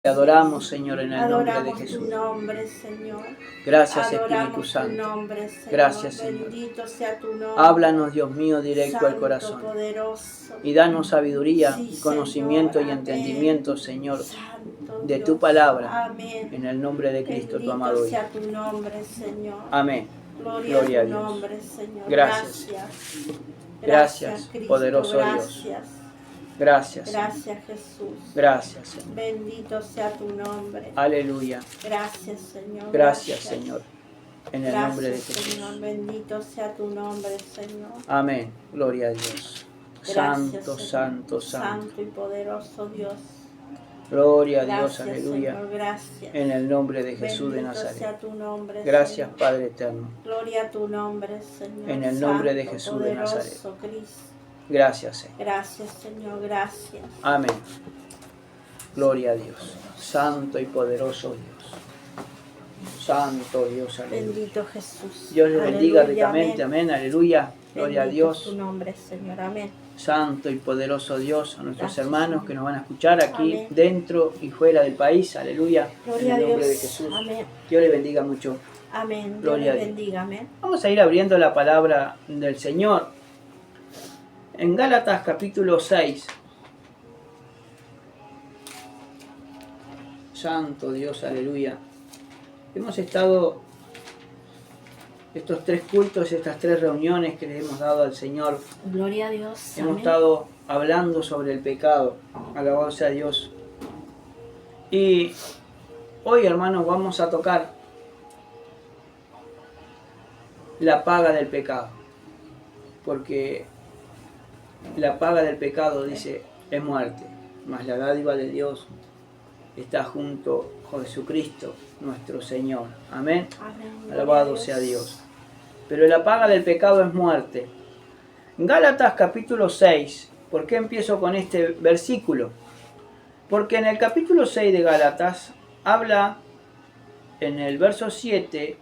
Te adoramos, Señor, en el nombre de Adoramos Jesús. tu nombre, Señor. Gracias, Espíritu Adoramos Santo. tu nombre, Señor. Gracias, Señor. Bendito sea tu nombre. Háblanos, Dios mío, directo al Santo, corazón. poderoso. Y danos sabiduría, Sí, conocimiento Señor. y Amén. entendimiento, Señor, Santo de Dios. tu palabra. Amén. En el nombre de Cristo, tu Bendito amado Hijo. sea tu nombre, Señor. Amén. Gloria Gloria a a tu Dios. nombre, Señor. Gracias. Gracias, Cristo. Poderoso Gracias. Dios. Gracias. Gracias, Jesús. Gracias, Señor. Bendito sea tu nombre. Aleluya. Gracias, Señor. Gracias, Señor. En el Gracias, nombre de Jesús. Señor. Bendito sea tu nombre, Señor. Amén. Gloria a Dios. Gracias, Santo, Señor. santo, santo. Santo y poderoso Dios. Gloria a Dios, Gracias, aleluya. Señor. Gracias. En el nombre de Jesús de Bendito Nazaret. sea tu nombre, Gracias, Señor. Padre eterno. Gloria a tu nombre, Señor. En el nombre de Santo, Jesús de Nazaret. poderoso Cristo. Gracias, Señor. Gracias, Señor. Gracias. Amén. Gloria a Dios. Santo y poderoso Dios. Santo Dios, aleluya. Bendito Jesús. Dios les bendiga Aleluya, ricamente. Amén. Aleluya. Gloria a Bendito es Dios. tu nombre, Señor. Amén. Santo y poderoso Dios, a nuestros Gracias, hermanos Señor. que nos van a escuchar aquí, Amén. dentro y fuera del país. Aleluya. Gloria En el a nombre de Dios. Jesús. Amén. Dios les bendiga mucho. Amén. Dios Gloria les a Dios. bendiga. Amén. Vamos a ir abriendo la palabra del Señor. En Gálatas capítulo 6. Santo Dios, aleluya. Hemos estado estos 3 cultos, estas 3 reuniones que le hemos dado al Señor. Gloria a Dios. Hemos Amén. estado hablando sobre el pecado. Alabado sea Dios. Y hoy, hermanos, vamos a tocar la paga del pecado. Porque la paga del pecado, dice, es muerte. Mas la dádiva de Dios está junto a Jesucristo, nuestro Señor. Amén. Amén. Alabado Gloria a sea Dios. Pero la paga del pecado es muerte. Gálatas capítulo 6. ¿Por qué empiezo con este versículo? Porque en el capítulo 6 de Gálatas habla, en el verso 7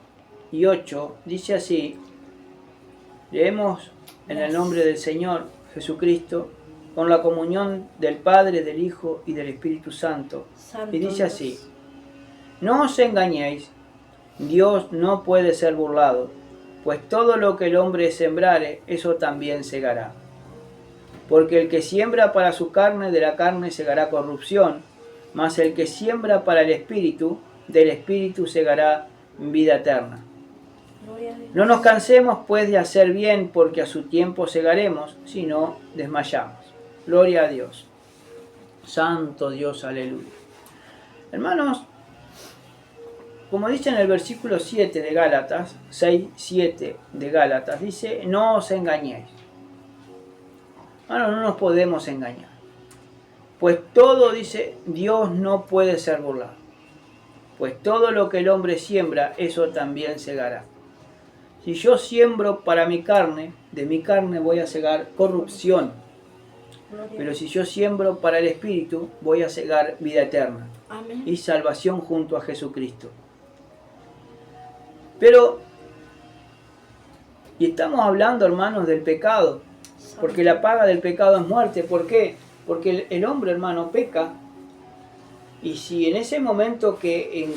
y 8, dice así, leemos en el nombre del Señor Jesucristo, con la comunión del Padre, del Hijo y del Espíritu Santo. Santo Y dice Dios. así, no os engañéis, Dios no puede ser burlado, pues todo lo que el hombre sembrare, eso también segará. Porque el que siembra para su carne, de la carne segará corrupción, mas el que siembra para el Espíritu, del Espíritu segará vida eterna. Gloria a Dios. No nos cansemos pues de hacer bien, porque a su tiempo segaremos, si no desmayamos. Gloria a Dios. Santo Dios, aleluya. Hermanos, como dice en el versículo 7 de Gálatas, 6, 7 de Gálatas, dice, no os engañéis. Hermanos, no nos podemos engañar. Pues todo, dice, Dios no puede ser burlado. Pues todo lo que el hombre siembra, eso también segará. Si yo siembro para mi carne, de mi carne voy a segar corrupción. Gloria a Pero Dios. si yo siembro para el Espíritu, voy a segar vida eterna Amén. y salvación junto a Jesucristo. Pero, y estamos hablando, hermanos, del pecado, porque la paga del pecado es muerte. ¿Por qué? Porque el hombre, hermano, peca, y si en ese momento que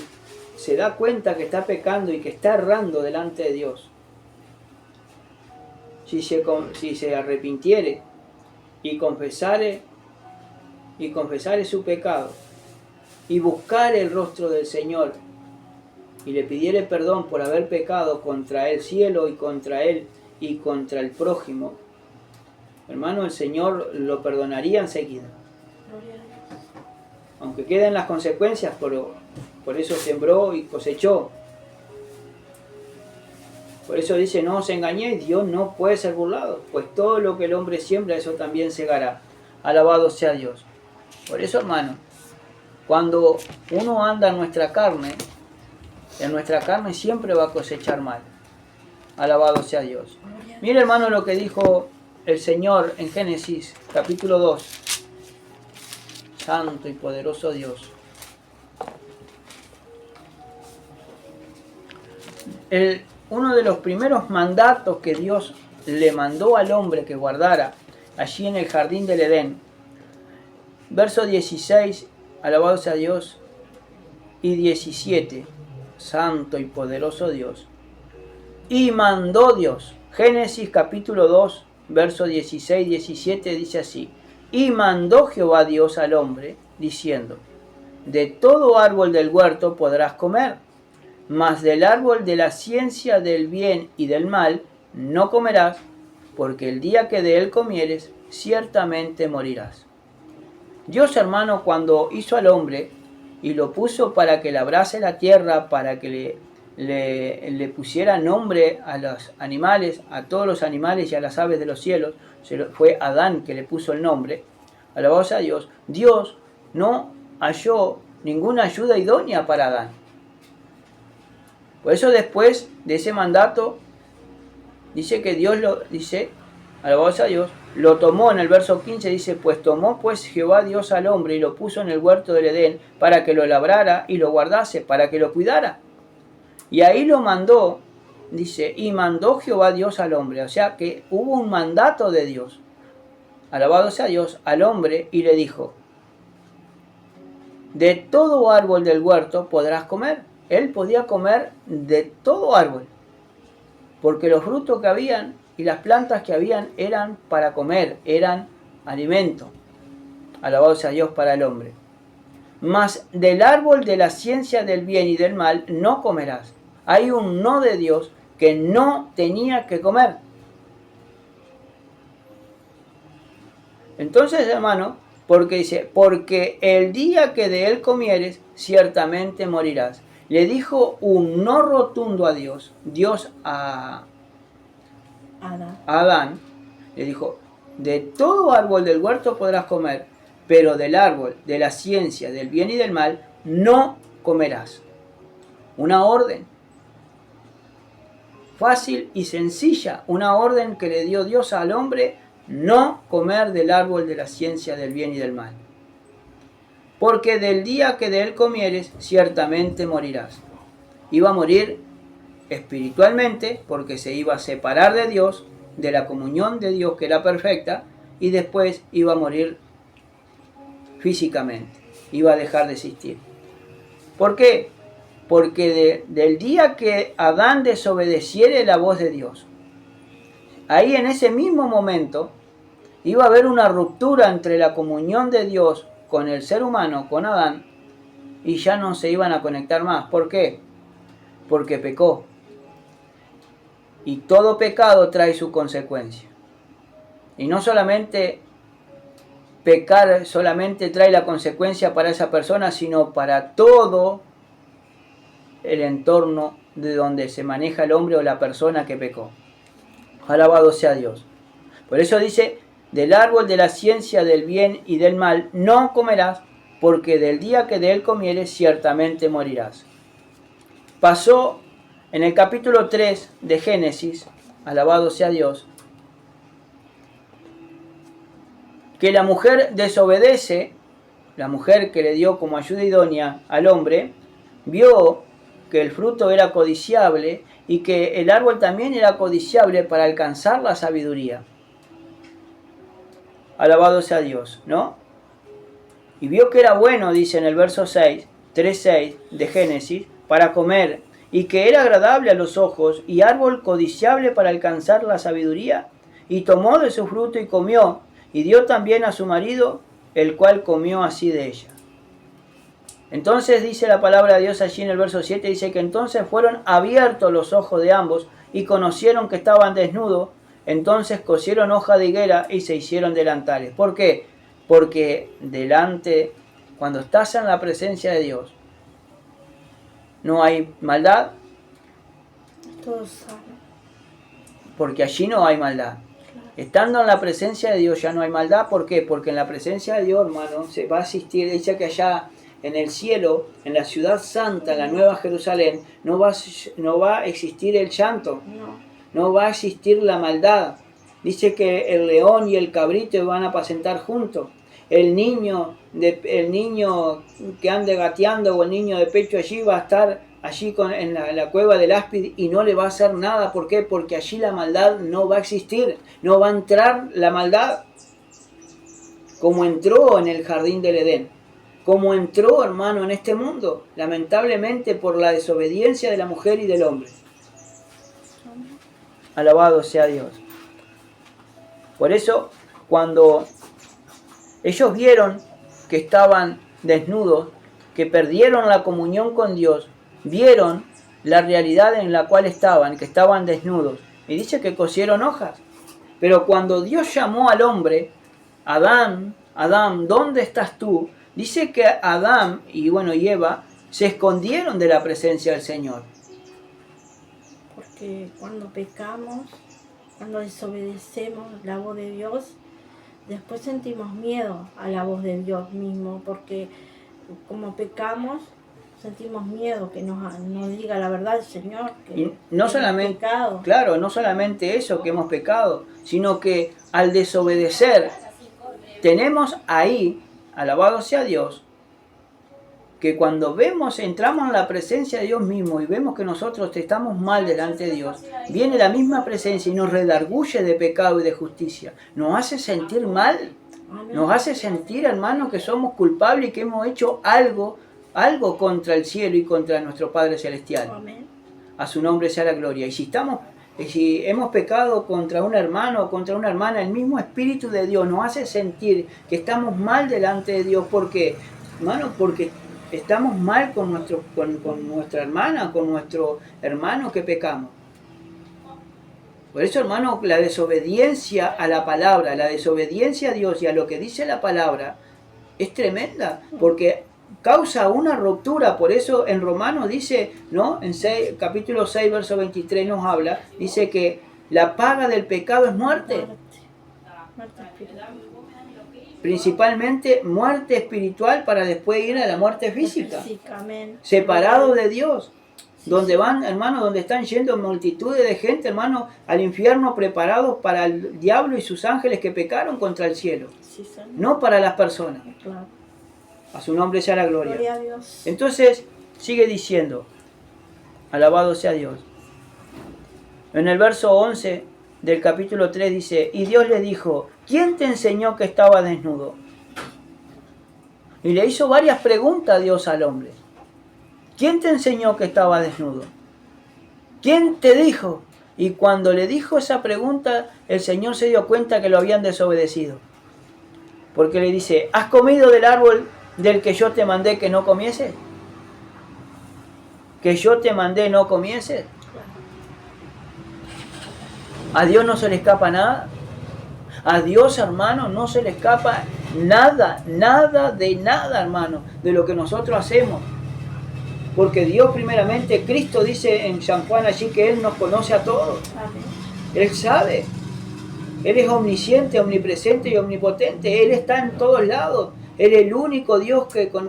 se da cuenta que está pecando y que está errando delante de Dios, si se arrepintiere y confesare su pecado y buscare el rostro del Señor y le pidiere perdón por haber pecado contra el cielo y contra él y contra el prójimo, hermano, el Señor lo perdonaría enseguida. Gloria a Dios. Aunque queden las consecuencias, por eso sembró y cosechó. Por eso dice, no os engañéis, Dios no puede ser burlado, pues todo lo que el hombre siembra, eso también segará. Alabado sea Dios. Por eso, hermano, cuando uno anda en nuestra carne siempre va a cosechar mal. Alabado sea Dios. Gloria a Mire, hermano, lo que dijo el Señor en Génesis, capítulo 2. Santo y poderoso Dios. Uno de los primeros mandatos que Dios le mandó al hombre que guardara allí en el jardín del Edén. Verso 16, alabado sea Dios, y 17. Santo y poderoso Dios. Y mandó Dios. Génesis capítulo 2, verso 16, 17 dice así. Y mandó Jehová Dios al hombre, diciendo, de todo árbol del huerto podrás comer, mas del árbol de la ciencia del bien y del mal no comerás, porque el día que de él comieres, ciertamente morirás. Dios, hermano, cuando hizo al hombre y lo puso para que labrase la tierra, para que le pusiera nombre a los animales, a todos los animales y a las aves de los cielos, fue Adán que le puso el nombre, alabado sea Dios, Dios no halló ninguna ayuda idónea para Adán. Por eso después de ese mandato, dice que Dios alabado sea Dios, lo tomó en el verso 15, dice, pues tomó pues Jehová Dios al hombre y lo puso en el huerto del Edén para que lo labrara y lo guardase, para que lo cuidara. Y ahí lo mandó, dice, y mandó Jehová Dios al hombre. O sea que hubo un mandato de Dios, alabado sea Dios, al hombre y le dijo, de todo árbol del huerto podrás comer. Él podía comer de todo árbol, porque los frutos que habían y las plantas que habían eran para comer, eran alimento. Alabado sea Dios para el hombre. Mas del árbol de la ciencia del bien y del mal no comerás. Hay un no de Dios que no tenía que comer. Entonces, hermano, porque dice, porque el día que de él comieres, ciertamente morirás. Le dijo un no rotundo a Dios. Dios a Adán le dijo, de todo árbol del huerto podrás comer, pero del árbol de la ciencia del bien y del mal no comerás. Una orden fácil y sencilla, una orden que le dio Dios al hombre, no comer del árbol de la ciencia del bien y del mal. Porque del día que de él comieres, ciertamente morirás. Iba a morir espiritualmente, porque se iba a separar de Dios, de la comunión de Dios que era perfecta, y después iba a morir físicamente, iba a dejar de existir. ¿Por qué? Porque del día que Adán desobedeciere la voz de Dios, ahí en ese mismo momento iba a haber una ruptura entre la comunión de Dios con el ser humano, con Adán, y ya no se iban a conectar más. ¿Por qué? Porque pecó. Y todo pecado trae su consecuencia. Y no solamente pecar solamente trae la consecuencia para esa persona, sino para todo el entorno de donde se maneja el hombre o la persona que pecó. Alabado sea Dios. Por eso dice, del árbol de la ciencia del bien y del mal no comerás, porque del día que de él comieres ciertamente morirás. Pasó en el capítulo 3 de Génesis, alabado sea Dios, que la mujer desobedece, la mujer que le dio como ayuda idónea al hombre, vio que el fruto era codiciable y que el árbol también era codiciable para alcanzar la sabiduría. Alabado sea Dios, ¿no? Y vio que era bueno, dice en el verso 6, 3:6 de Génesis, para comer, y que era agradable a los ojos, y árbol codiciable para alcanzar la sabiduría. Y tomó de su fruto y comió, y dio también a su marido, el cual comió así de ella. Entonces dice la palabra de Dios allí en el verso 7, dice que entonces fueron abiertos los ojos de ambos, y conocieron que estaban desnudos. Entonces cosieron hoja de higuera y se hicieron delantales. ¿Por qué? Porque cuando estás en la presencia de Dios, no hay maldad. Todo sano. Porque allí no hay maldad. Estando en la presencia de Dios ya no hay maldad. ¿Por qué? Porque en la presencia de Dios, hermano, se va a asistir. Dice que allá en el cielo, en la ciudad santa, en la nueva Jerusalén, no va a existir el llanto. No va a existir la maldad. Dice que el león y el cabrito van a apacentar juntos. El niño que ande gateando o el niño de pecho allí va a estar allí en la cueva del áspid y no le va a hacer nada. ¿Por qué? Porque allí la maldad no va a existir. No va a entrar la maldad como entró en el jardín del Edén. como entró, hermano, en este mundo, lamentablemente por la desobediencia de la mujer y del hombre. Alabado sea Dios. Por eso, cuando ellos vieron que estaban desnudos, que perdieron la comunión con Dios, vieron la realidad en la cual estaban, que estaban desnudos. Y dice que cosieron hojas. Pero cuando Dios llamó al hombre, Adán, Adán, ¿dónde estás tú? Dice que Adán y Eva se escondieron de la presencia del Señor. Porque cuando pecamos, cuando desobedecemos la voz de Dios, después sentimos miedo a la voz de Dios mismo, porque como pecamos, sentimos miedo que nos diga la verdad el Señor, que Y no solamente, pecado. claro, no solamente eso, que hemos pecado, sino que al desobedecer, tenemos ahí, alabado sea Dios, que cuando entramos en la presencia de Dios mismo y vemos que nosotros estamos mal delante de Dios, viene la misma presencia y nos redarguye de pecado y de justicia. Nos hace sentir mal, nos hace sentir, hermano, que somos culpables y que hemos hecho algo contra el cielo y contra nuestro Padre Celestial. Amén. A su nombre sea la gloria. Y si hemos pecado contra un hermano o contra una hermana, el mismo Espíritu de Dios nos hace sentir que estamos mal delante de Dios. ¿Por qué? Hermano, porque estamos mal con nuestra hermana, con nuestro hermano que pecamos. Por eso, hermano, la desobediencia a la palabra, la desobediencia a Dios y a lo que dice la palabra es tremenda, porque causa una ruptura. Por eso en Romanos dice, ¿no? En capítulo 6, verso 23 nos habla, dice que la paga del pecado es muerte. Muerte espiritual. Principalmente muerte espiritual para después ir a la muerte física. Amén. Separado de Dios. Donde van, hermano, donde están yendo multitudes de gente, hermano, al infierno preparados para el diablo y sus ángeles que pecaron contra el cielo. Sí, no para las personas. Claro. A su nombre sea la gloria. Gloria a Dios. Entonces, sigue diciendo, alabado sea Dios. En el verso 11 del capítulo 3 dice, y Dios le dijo, ¿quién te enseñó que estaba desnudo? Y le hizo varias preguntas a Dios al hombre. ¿Quién te enseñó que estaba desnudo? ¿Quién te dijo? Y cuando le dijo esa pregunta, el Señor se dio cuenta que lo habían desobedecido. Porque le dice, ¿has comido del árbol del que yo te mandé que no comieses? ¿Que yo te mandé no comieses? ¿A Dios no se le escapa nada? A Dios, hermano, no se le escapa nada, de nada, hermano, de lo que nosotros hacemos. Porque Dios primeramente, Cristo dice en San Juan allí que Él nos conoce a todos. Amén. Él sabe. Él es omnisciente, omnipresente y omnipotente. Él está en todos lados. Él es el único Dios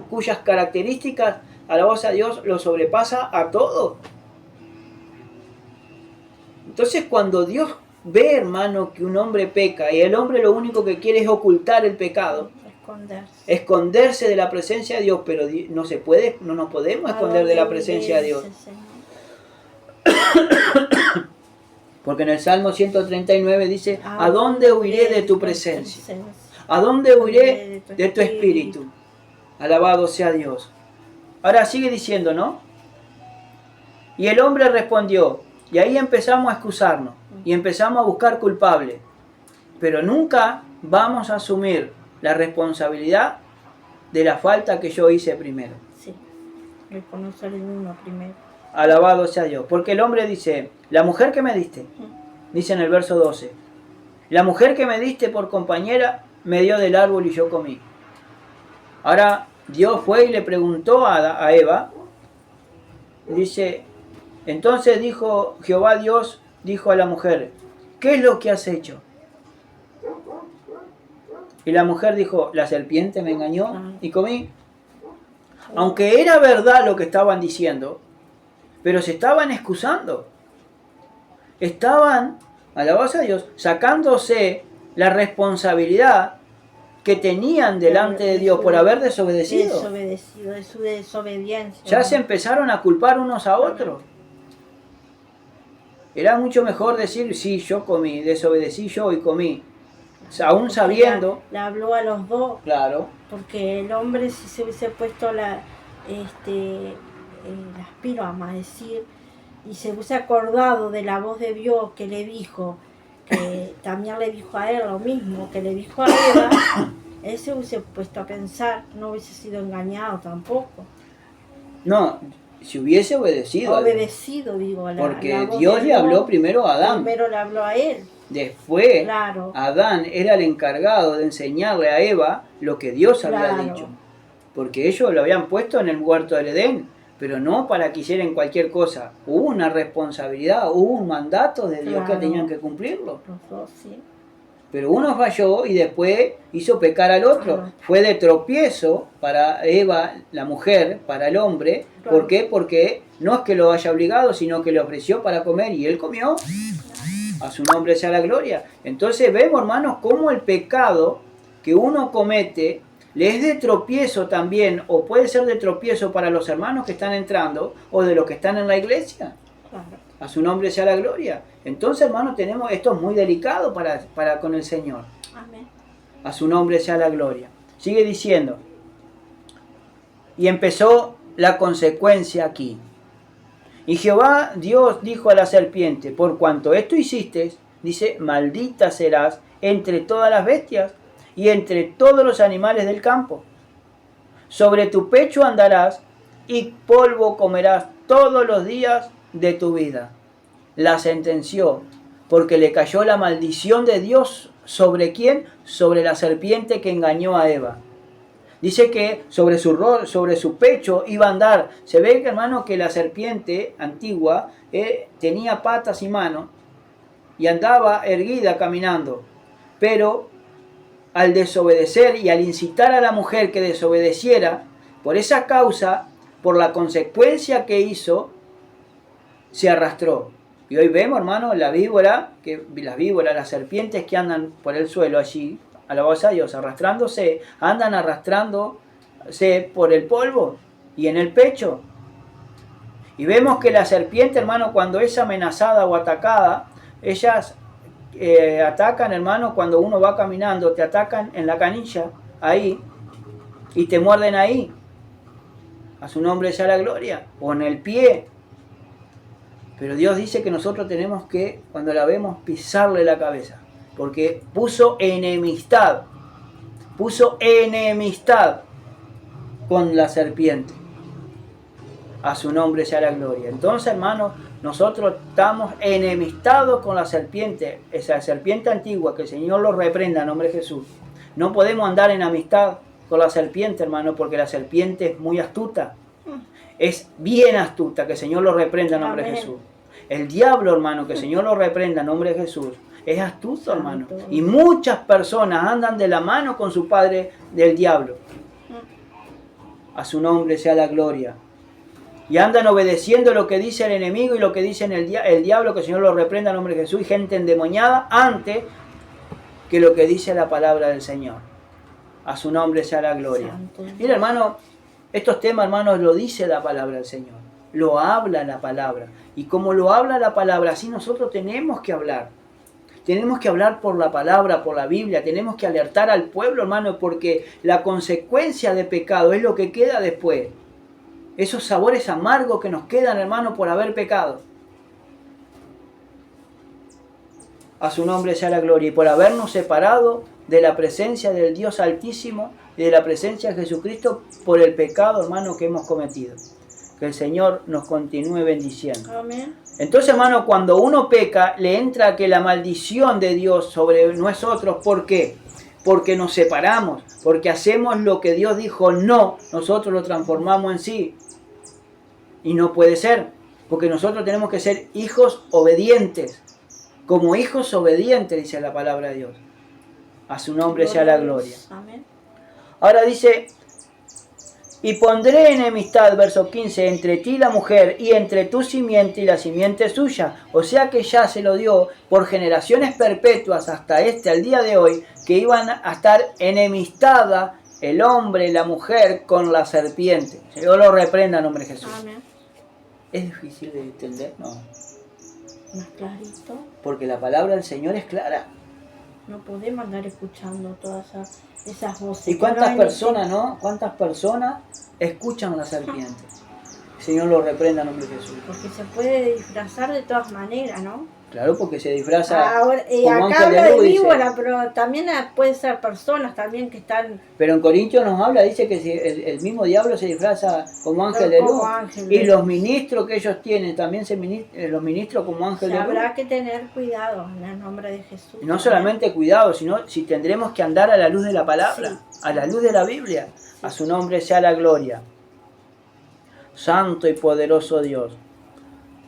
cuyas características, alabados a Dios, lo sobrepasa a todo. Entonces cuando Dios ve, hermano, que un hombre peca y el hombre lo único que quiere es ocultar el pecado, esconderse de la presencia de Dios, pero no se puede, no nos podemos esconder de la presencia de Dios. Porque en el Salmo 139 dice, ¿a dónde huiré de tu presencia? ¿A dónde huiré de tu espíritu? Alabado sea Dios. Ahora sigue diciendo, ¿no? Y el hombre respondió, y ahí empezamos a excusarnos, y empezamos a buscar culpables, pero nunca vamos a asumir la responsabilidad de la falta que yo hice primero. Sí, reconocer el uno primero. Alabado sea Dios. Porque el hombre dice, la mujer que me diste, dice en el verso 12, la mujer que me diste por compañera me dio del árbol y yo comí. Ahora Dios fue y le preguntó a Eva, dice, entonces dijo Jehová Dios, dijo a la mujer, ¿qué es lo que has hecho? Y la mujer dijo, la serpiente me engañó y comí. Aunque era verdad lo que estaban diciendo, pero se estaban excusando. Estaban, alabados a Dios, sacándose la responsabilidad que tenían delante de Dios por haber desobedecido. De su desobediencia. Ya se empezaron a culpar unos a otros. Era mucho mejor decir, sí, yo comí, desobedecí yo y comí. aún Porque sabiendo, le habló a los dos, claro, porque el hombre si se hubiese puesto las pilas, vamos a decir, y se hubiese acordado de la voz de Dios que le dijo, que también le dijo a él lo mismo, que le dijo a Eva, él se hubiese puesto a pensar, no hubiese sido engañado tampoco. no, si hubiese obedecido, Obedecido, digo, porque la voz Dios de le habló primero a Adán. Primero le habló a él. Después, Claro. Adán era el encargado de enseñarle a Eva lo que Dios había Claro. dicho. Porque ellos lo habían puesto en el huerto del Edén, pero no para que hicieran cualquier cosa. Hubo una responsabilidad, hubo un mandato de Dios que Claro. tenían que cumplirlo. Los dos, sí. Pero uno falló y después hizo pecar al otro. Claro. Fue de tropiezo para Eva, la mujer, para el hombre. Claro. ¿Por qué? Porque no es que lo haya obligado, sino que le ofreció para comer y él comió. A su nombre sea la gloria. Entonces vemos, hermanos, cómo el pecado que uno comete le es de tropiezo también, o puede ser de tropiezo para los hermanos que están entrando, o de los que están en la iglesia. Claro. A su nombre sea la gloria. Entonces, hermanos, tenemos esto es muy delicado para con el Señor. Amén. A su nombre sea la gloria. Sigue diciendo. Y empezó la consecuencia aquí. Y Jehová Dios dijo a la serpiente, por cuanto esto hiciste, dice, maldita serás entre todas las bestias y entre todos los animales del campo. Sobre tu pecho andarás y polvo comerás todos los días de tu vida. La sentenció, porque le cayó la maldición de Dios. ¿Sobre quién? Sobre la serpiente que engañó a Eva. Dice que sobre su pecho iba a andar. Se ve, hermano, que la serpiente antigua tenía patas y manos y andaba erguida caminando. Pero al desobedecer y al incitar a la mujer que desobedeciera, por esa causa, por la consecuencia que hizo, se arrastró. Y hoy vemos, hermano, las víboras, las serpientes que andan por el suelo allí, alabados a Dios, arrastrándose, andan arrastrándose por el polvo y en el pecho. Y vemos que la serpiente, hermano, cuando es amenazada o atacada, ellas atacan, hermano, cuando uno va caminando, te atacan en la canilla, ahí, y te muerden ahí. A su nombre sea la gloria. O en el pie. Pero Dios dice que nosotros tenemos que, cuando la vemos, pisarle la cabeza. Porque puso enemistad con la serpiente. A su nombre sea la gloria. Entonces, hermanos, nosotros estamos enemistados con la serpiente, esa serpiente antigua, que el Señor lo reprenda en nombre de Jesús. No podemos andar en amistad con la serpiente, hermano, porque la serpiente es muy astuta. Es bien astuta, que el Señor lo reprenda en nombre de Jesús. El diablo, hermano, que el Señor lo reprenda en nombre de Jesús. Es astuto, hermano. Y muchas personas andan de la mano con su padre del diablo. A su nombre sea la gloria. Y andan obedeciendo lo que dice el enemigo y lo que dice el diablo, que el Señor lo reprenda en nombre de Jesús. Y gente endemoniada antes que lo que dice la palabra del Señor. A su nombre sea la gloria. Mira, hermano, estos temas, hermanos, lo dice la palabra del Señor. Lo habla la palabra. Y como lo habla la palabra, así nosotros tenemos que hablar. Tenemos que hablar por la palabra, por la Biblia. Tenemos que alertar al pueblo, hermano, porque la consecuencia de pecado es lo que queda después. Esos sabores amargos que nos quedan, hermano, por haber pecado. A su nombre sea la gloria. Y por habernos separado de la presencia del Dios Altísimo y de la presencia de Jesucristo por el pecado, hermano, que hemos cometido. Que el Señor nos continúe bendiciendo. Amén. Entonces, hermano, cuando uno peca, le entra que la maldición de Dios sobre nosotros. ¿Por qué? Porque nos separamos, porque hacemos lo que Dios dijo no, nosotros lo transformamos en sí. Y no puede ser, porque nosotros tenemos que ser hijos obedientes. Como hijos obedientes, dice la palabra de Dios. A su nombre sea la gloria. Amén. Ahora dice, y pondré enemistad, verso 15, entre ti y la mujer, y entre tu simiente y la simiente suya. O sea que ya se lo dio por generaciones perpetuas hasta al día de hoy, que iban a estar enemistada el hombre y la mujer con la serpiente. Dios lo reprenda en nombre de Jesús. Amén. ¿Es difícil de entender? No. Más clarito. Porque la palabra del Señor es clara. No podemos andar escuchando todas esas voces. ¿Y cuántas personas, no? ¿Cuántas personas escuchan la serpiente? El Señor lo reprenda en nombre de Jesús. Porque se puede disfrazar de todas maneras, ¿no? Claro, porque se disfraza ahora, como acá ángel habla de de luz, víbora, dice. pero también puede ser personas también que están Pero en Corintios nos habla, dice que si el mismo diablo se disfraza como ángel de luz. como ángel Y de los luz. ministros que ellos tienen también los ministros como ángel de luz. Habrá que tener cuidado en el nombre de Jesús. Y no solamente cuidado, sino si tendremos que andar a la luz de la palabra, Sí. a la luz de la Biblia. A su nombre sea la gloria. Santo y poderoso Dios.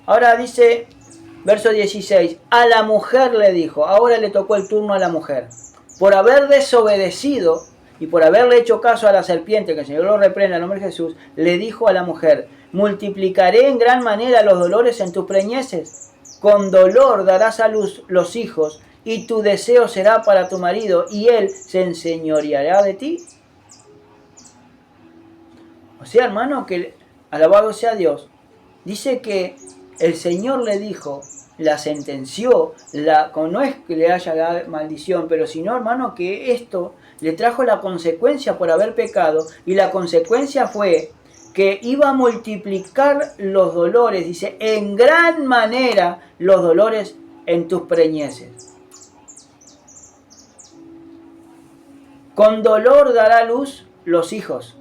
Ahora dice, verso 16, a la mujer le dijo, ahora le tocó el turno a la mujer, por haber desobedecido y por haberle hecho caso a la serpiente, que el Señor lo reprenda en nombre de Jesús, le dijo a la mujer, multiplicaré en gran manera los dolores en tus preñeces, con dolor darás a luz los hijos, y tu deseo será para tu marido, y él se enseñoreará de ti. O sea, hermano, que alabado sea Dios, dice que el Señor le dijo, la sentenció, no es que le haya dado maldición, pero sino, hermano, que esto le trajo la consecuencia por haber pecado, y la consecuencia fue que iba a multiplicar los dolores, dice, en gran manera los dolores en tus preñeces. Con dolor dará luz los hijos.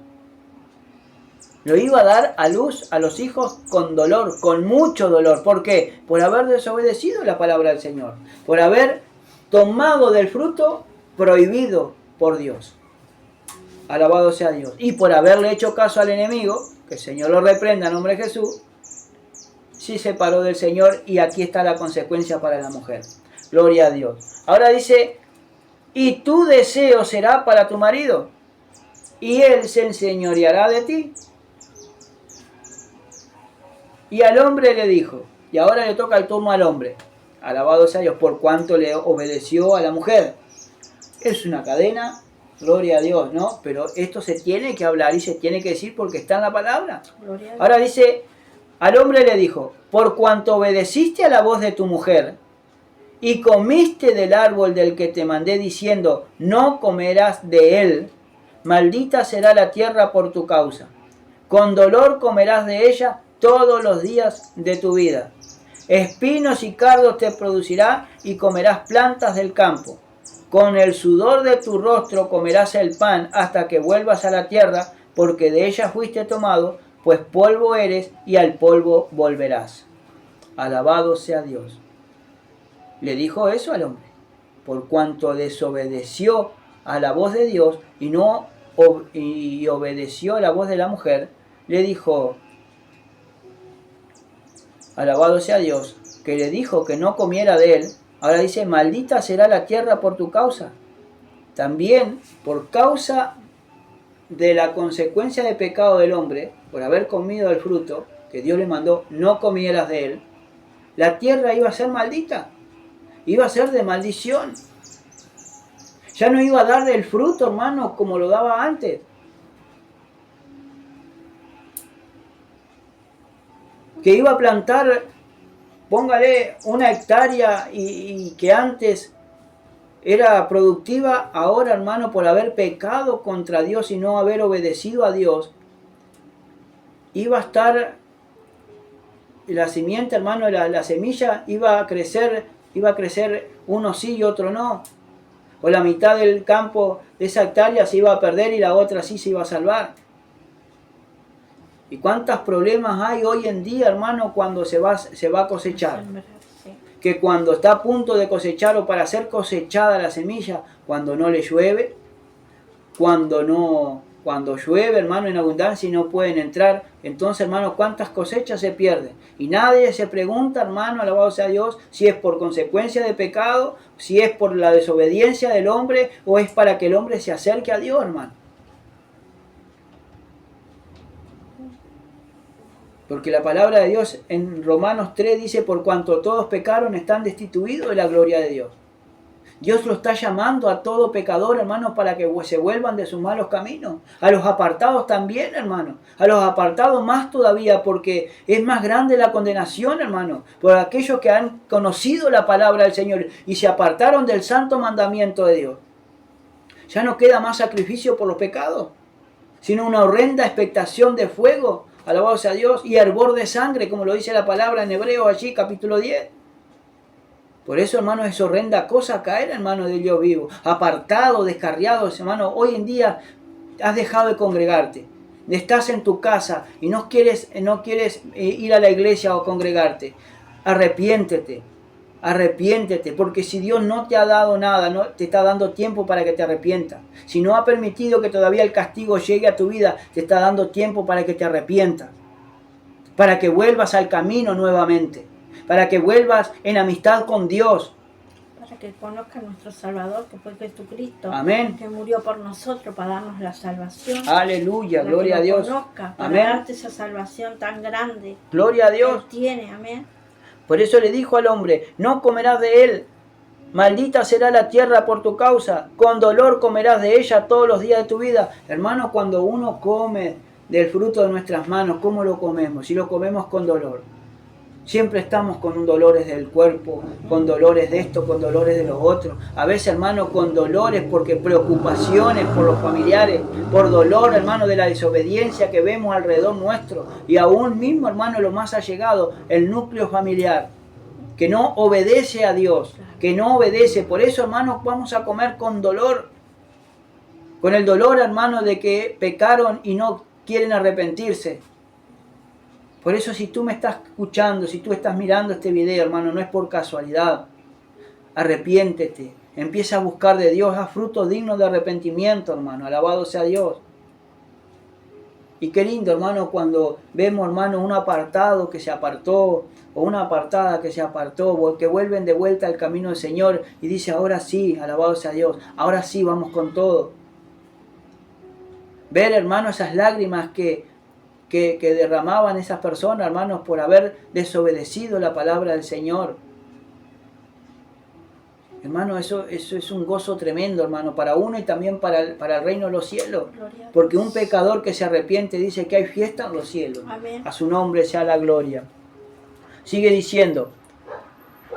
Lo iba a dar a luz a los hijos con dolor, con mucho dolor. ¿Por qué? Por haber desobedecido la palabra del Señor. Por haber tomado del fruto prohibido por Dios. Alabado sea Dios. Y por haberle hecho caso al enemigo, que el Señor lo reprenda en nombre de Jesús, se separó del Señor y aquí está la consecuencia para la mujer. Gloria a Dios. Ahora dice, y tu deseo será para tu marido, y él se enseñoreará de ti. Y al hombre le dijo, y ahora le toca el turno al hombre, alabado sea Dios, por cuanto le obedeció a la mujer. Es una cadena, gloria a Dios, ¿no? Pero esto se tiene que hablar y se tiene que decir porque está en la palabra. Ahora dice, al hombre le dijo, por cuanto obedeciste a la voz de tu mujer, y comiste del árbol del que te mandé diciendo, no comerás de él, maldita será la tierra por tu causa. Con dolor comerás de ella todos los días de tu vida. Espinos y cardos te producirá y comerás plantas del campo. Con el sudor de tu rostro comerás el pan hasta que vuelvas a la tierra, porque de ella fuiste tomado, pues polvo eres y al polvo volverás. Alabado sea Dios. Le dijo eso al hombre, por cuanto desobedeció a la voz de Dios y obedeció a la voz de la mujer, le dijo, alabado sea Dios, que le dijo que no comiera de él. Ahora dice, maldita será la tierra por tu causa. También por causa de la consecuencia de pecado del hombre, por haber comido el fruto que Dios le mandó, no comieras de él, la tierra iba a ser maldita, iba a ser de maldición. Ya no iba a dar del fruto, hermano, como lo daba antes. Que iba a plantar, póngale, 1 hectárea y que antes era productiva, ahora, hermano, por haber pecado contra Dios y no haber obedecido a Dios, iba a estar la simiente, hermano, la semilla iba a crecer uno sí y otro no. O la mitad del campo de esa hectárea se iba a perder y la otra sí se iba a salvar. ¿Y cuántos problemas hay hoy en día, hermano, cuando se va a cosechar? Que cuando está a punto de cosechar o para ser cosechada la semilla, cuando no le llueve, cuando llueve, hermano, en abundancia y no pueden entrar, entonces, hermano, ¿cuántas cosechas se pierden? Y nadie se pregunta, hermano, alabado sea Dios, si es por consecuencia de pecado, si es por la desobediencia del hombre o es para que el hombre se acerque a Dios, hermano. Porque la palabra de Dios en Romanos 3 dice, por cuanto todos pecaron están destituidos de la gloria de Dios. Dios lo está llamando a todo pecador, hermanos, para que se vuelvan de sus malos caminos. A los apartados también, hermanos. A los apartados más todavía, porque es más grande la condenación, hermanos. Por aquellos que han conocido la palabra del Señor y se apartaron del santo mandamiento de Dios. Ya no queda más sacrificio por los pecados, sino una horrenda expectación de fuego, alabado sea Dios, y hervor de sangre, como lo dice la palabra en Hebreos allí, capítulo 10. Por eso, hermano, es horrenda cosa caer en manos de Dios vivo. Apartado, descarriado, hermano. Hoy en día has dejado de congregarte. Estás en tu casa y no quieres ir a la iglesia o congregarte. Arrepiéntete. Arrepiéntete. Porque si Dios no te ha dado nada, no te está dando tiempo para que te arrepientas. Si no ha permitido que todavía el castigo llegue a tu vida, te está dando tiempo para que te arrepientas. Para que vuelvas al camino nuevamente. Para que vuelvas en amistad con Dios. Para que conozca a nuestro Salvador, que fue Jesucristo. Amén. Que murió por nosotros para darnos la salvación. Aleluya, gloria a Dios. Conozca, para amén. darte esa salvación tan grande. Gloria a Dios. Que tiene, amén. Por eso le dijo al hombre, no comerás de él. Maldita será la tierra por tu causa. Con dolor comerás de ella todos los días de tu vida. Hermano, cuando uno come del fruto de nuestras manos, ¿cómo lo comemos? Si lo comemos con dolor. Siempre estamos con dolores del cuerpo, con dolores de esto, con dolores de los otros. A veces, hermano, con dolores porque preocupaciones por los familiares, por dolor, hermano, de la desobediencia que vemos alrededor nuestro. Y aún mismo, hermano, lo más allegado, el núcleo familiar, que no obedece a Dios, que no obedece. Por eso, hermano, vamos a comer con dolor. Con el dolor, hermano, de que pecaron y no quieren arrepentirse. Por eso si tú me estás escuchando, si tú estás mirando este video, hermano, no es por casualidad. Arrepiéntete, empieza a buscar de Dios, haz frutos dignos de arrepentimiento, hermano, alabado sea Dios. Y qué lindo, hermano, cuando vemos, hermano, un apartado que se apartó, o una apartada que se apartó, que vuelven de vuelta al camino del Señor, y dice, ahora sí, alabado sea Dios, ahora sí, vamos con todo. Ver, hermano, esas lágrimas que derramaban esas personas, hermanos, por haber desobedecido la palabra del Señor. Hermano, eso es un gozo tremendo, hermano, para uno y también para el reino de los cielos. Porque un pecador que se arrepiente dice que hay fiesta en los cielos. Amén. A su nombre sea la gloria. Sigue diciendo,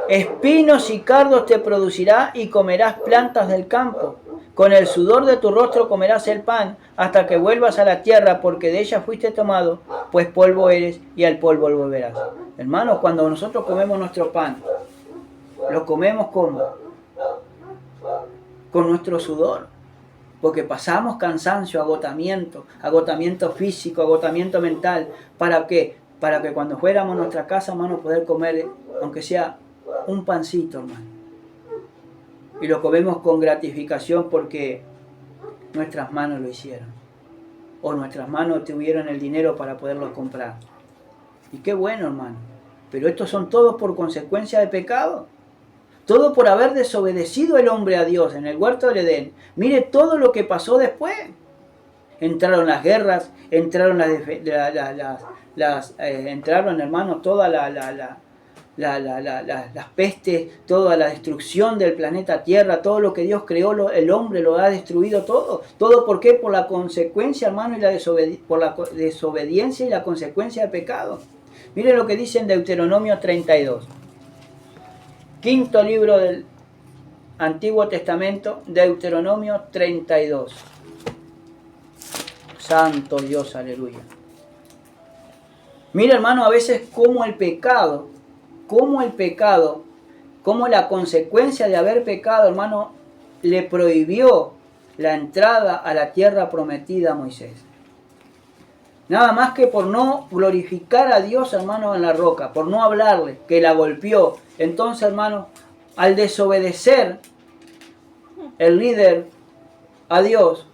espinos y cardos te producirá y comerás plantas del campo. Con el sudor de tu rostro comerás el pan hasta que vuelvas a la tierra, porque de ella fuiste tomado, pues polvo eres y al polvo volverás. Hermanos, cuando nosotros comemos nuestro pan, lo comemos ¿cómo? Con nuestro sudor, porque pasamos cansancio, agotamiento físico, agotamiento mental. ¿Para qué? Para que cuando fuéramos a nuestra casa, hermano, poder comer, aunque sea un pancito, hermano. Y lo comemos con gratificación porque nuestras manos lo hicieron. O nuestras manos tuvieron el dinero para poderlo comprar. Y qué bueno, hermano. Pero estos son todos por consecuencia de pecado. Todo por haber desobedecido el hombre a Dios en el huerto del Edén. Mire todo lo que pasó después. Entraron las guerras, entraron entraron, hermano, todas las pestes, toda la destrucción del planeta Tierra, todo lo que Dios creó, el hombre lo ha destruido todo. ¿Todo por qué? Por la consecuencia, hermano, y por la desobediencia y la consecuencia del pecado. Miren lo que dice en Deuteronomio 32. Quinto libro del Antiguo Testamento, Deuteronomio 32. Santo Dios, aleluya. Mira, hermano, a veces como la consecuencia de haber pecado, hermano, le prohibió la entrada a la tierra prometida a Moisés. Nada más que por no glorificar a Dios, hermano, en la roca, por no hablarle, que la golpeó. Entonces, hermano, al desobedecer el líder a Dios,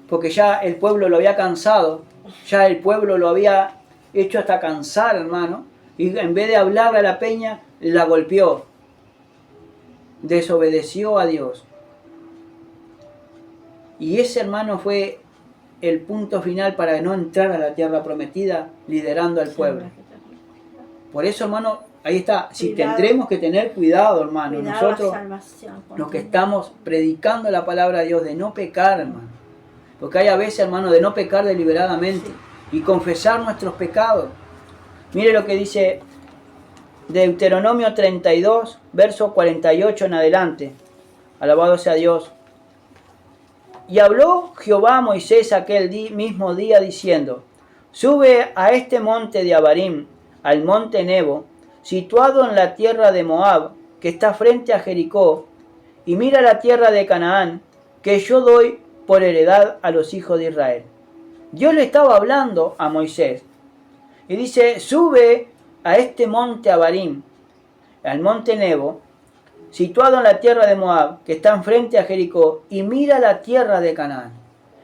porque ya el pueblo lo había cansado, ya el pueblo lo había hecho hasta cansar, hermano, y en vez de hablarle a la peña, la golpeó. Desobedeció a Dios. Y ese, hermano, fue el punto final para no entrar a la tierra prometida, liderando al pueblo. Por eso, hermano, Ahí está. Si Cuidado. tendremos que tener cuidado, hermano. Cuidado Nosotros, la salvación. los que estamos predicando la palabra de Dios, de no pecar, hermano. Porque hay a veces, hermano, de no pecar deliberadamente y confesar nuestros pecados. Mire lo que dice Deuteronomio 32, verso 48 en adelante. Alabado sea Dios. Y habló Jehová a Moisés aquel mismo día diciendo: sube a este monte de Abarim, al monte Nebo, situado en la tierra de Moab, que está frente a Jericó, y mira la tierra de Canaán, que yo doy por heredad a los hijos de Israel. Dios le estaba hablando a Moisés y dice: sube a este monte Abarim, al monte Nebo, situado en la tierra de Moab, que está enfrente a Jericó, y mira la tierra de Canaán.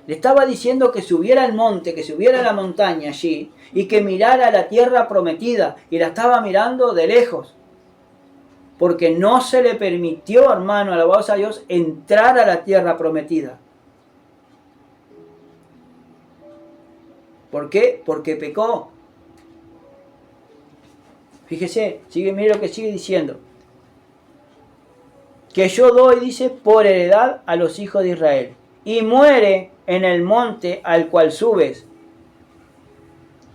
Le estaba diciendo que subiera al monte, que subiera a la montaña allí, y que mirara la tierra prometida, y la estaba mirando de lejos. Porque no se le permitió, hermano, alabado a Dios, entrar a la tierra prometida. ¿Por qué? Porque pecó. Fíjese, mire lo que sigue diciendo. Que yo doy, dice, por heredad a los hijos de Israel. Y muere en el monte al cual subes.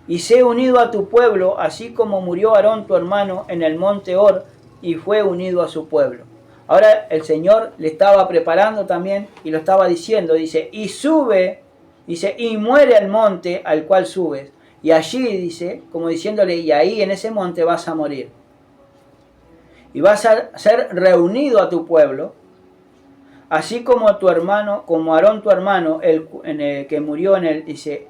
Y sé unido a tu pueblo, así como murió Aarón tu hermano en el monte Hor, y fue unido a su pueblo. Ahora el Señor le estaba preparando también, y lo estaba diciendo, dice, y sube, dice, y muere al monte al cual subes. Y allí, dice, como diciéndole, y ahí en ese monte vas a morir. Y vas a ser reunido a tu pueblo, así como tu hermano, como Aarón tu hermano, el que murió en el, dice,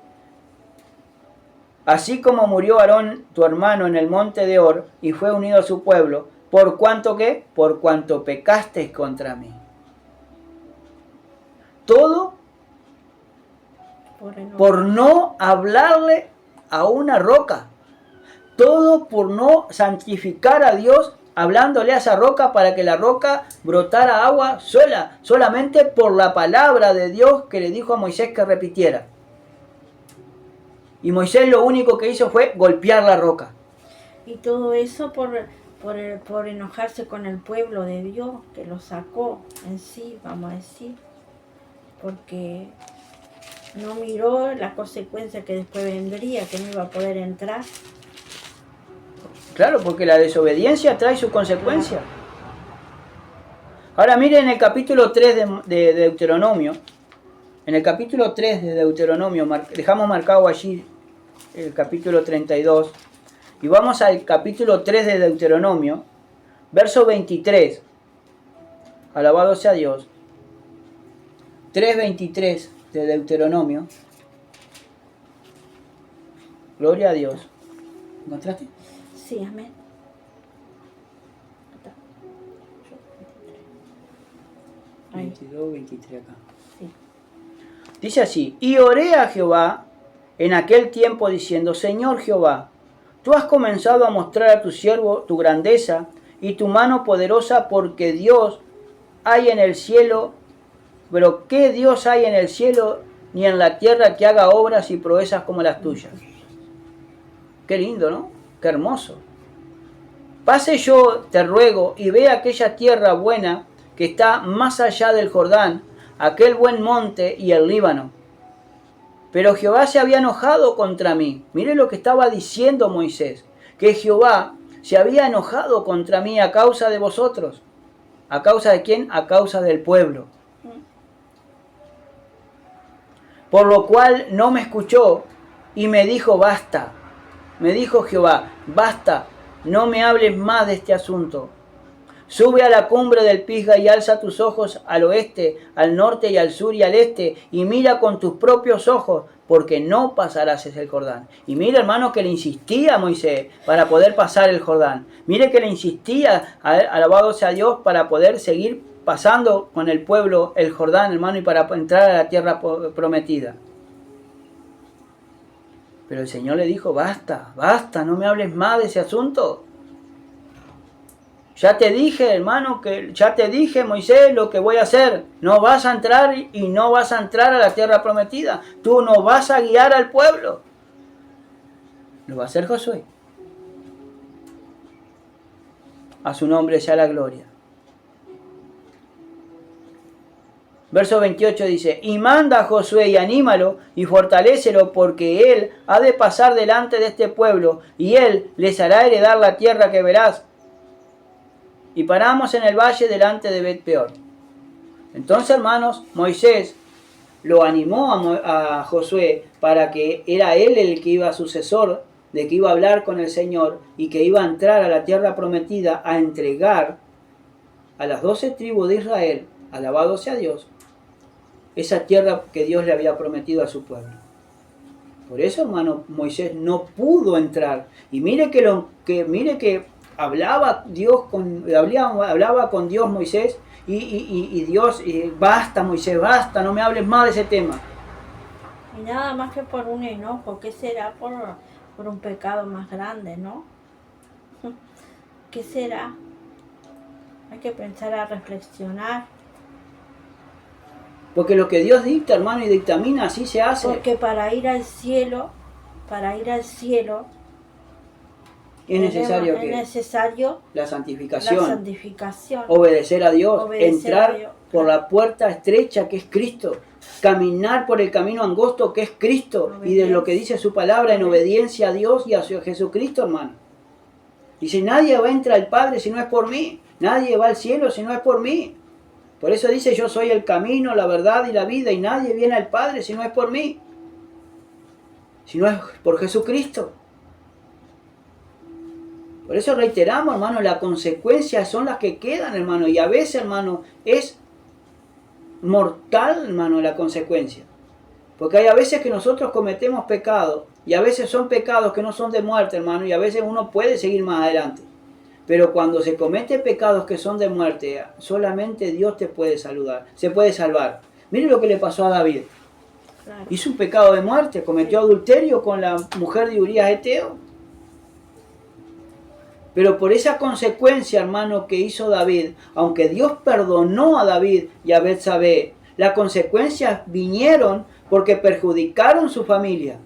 así como murió Aarón tu hermano en el monte de Hor y fue unido a su pueblo, ¿por cuanto qué? Por cuanto pecasteis contra mí. Todo por no hablarle a una roca. Todo por no santificar a Dios, hablándole a esa roca para que la roca brotara agua solamente por la palabra de Dios que le dijo a Moisés que repitiera. Y Moisés lo único que hizo fue golpear la roca. Y todo eso por enojarse con el pueblo de Dios, que lo sacó en sí, vamos a decir. Porque no miró la consecuencia que después vendría, que no iba a poder entrar. Claro, porque la desobediencia trae su consecuencia. Ahora miren el capítulo 3 de Deuteronomio. En el capítulo 3 de Deuteronomio, dejamos marcado allí el capítulo 32. Y vamos al capítulo 3 de Deuteronomio, verso 23. Alabado sea Dios. 3:23 de Deuteronomio. Gloria a Dios. ¿Encontraste? Sí, amén. 22, 23 acá. Sí. Dice así: y oré a Jehová en aquel tiempo diciendo: Señor Jehová, tú has comenzado a mostrar a tu siervo tu grandeza y tu mano poderosa, porque Dios hay en el cielo, pero ¿qué Dios hay en el cielo ni en la tierra que haga obras y proezas como las tuyas? Qué lindo, ¿no? Qué hermoso. Pase yo, te ruego, y ve aquella tierra buena que está más allá del Jordán, aquel buen monte y el Líbano. Pero Jehová se había enojado contra mí. Mire lo que estaba diciendo Moisés, que Jehová se había enojado contra mí a causa de vosotros. ¿A causa de quién? A causa del pueblo. Por lo cual no me escuchó y me dijo: basta. Me dijo Jehová: basta, no me hables más de este asunto. Sube a la cumbre del Pisga y alza tus ojos al oeste, al norte y al sur y al este, y mira con tus propios ojos, porque no pasarás el Jordán. Y mira, hermano, que le insistía a Moisés para poder pasar el Jordán. Mire que le insistía, alabado sea Dios, para poder seguir pasando con el pueblo el Jordán, hermano, y para entrar a la tierra prometida. Pero el Señor le dijo: basta, basta, no me hables más de ese asunto. Ya te dije, hermano, ya te dije, Moisés, lo que voy a hacer. No vas a entrar y no vas a entrar a la tierra prometida. Tú no vas a guiar al pueblo. Lo va a hacer Josué. A su nombre sea la gloria. Verso 28 dice, y manda a Josué y anímalo y fortalécelo, porque él ha de pasar delante de este pueblo y él les hará heredar la tierra que verás. Y paramos en el valle delante de Bet-peor. Entonces, hermanos, Moisés lo animó a Josué para que era él el que iba sucesor, de que iba a hablar con el Señor y que iba a entrar a la tierra prometida a entregar a las 12 tribus de Israel, alabado sea Dios, esa tierra que Dios le había prometido a su pueblo. Por eso, hermano, Moisés no pudo entrar. Y mire que hablaba con Dios Moisés y Dios, basta Moisés, basta, no me hables más de ese tema. Y nada más que por un enojo, ¿qué será por un pecado más grande, no? ¿Qué será? Hay que pensar, a reflexionar. Porque lo que Dios dicta, hermano, y dictamina, así se hace. Porque para ir al cielo, es necesario la santificación, obedecer a Dios, entrar por la puerta estrecha que es Cristo, caminar por el camino angosto que es Cristo, y de lo que dice su palabra en obediencia a Dios y a Jesucristo, hermano. Dice, nadie va a entrar al Padre si no es por mí, nadie va al cielo si no es por mí. Por eso dice, yo soy el camino, la verdad y la vida, y nadie viene al Padre si no es por mí, si no es por Jesucristo. Por eso reiteramos, hermano, las consecuencias son las que quedan, hermano, y a veces, hermano, es mortal, hermano, la consecuencia. Porque hay a veces que nosotros cometemos pecados, y a veces son pecados que no son de muerte, hermano, y a veces uno puede seguir más adelante. Pero cuando se comete pecados que son de muerte, solamente Dios te puede se puede salvar. Mire lo que le pasó a David. Claro. Hizo un pecado de muerte, cometió adulterio con la mujer de Urías Eteo. Pero por esa consecuencia, hermano, que hizo David, aunque Dios perdonó a David y a Betsabé, las consecuencias vinieron porque perjudicaron su familia.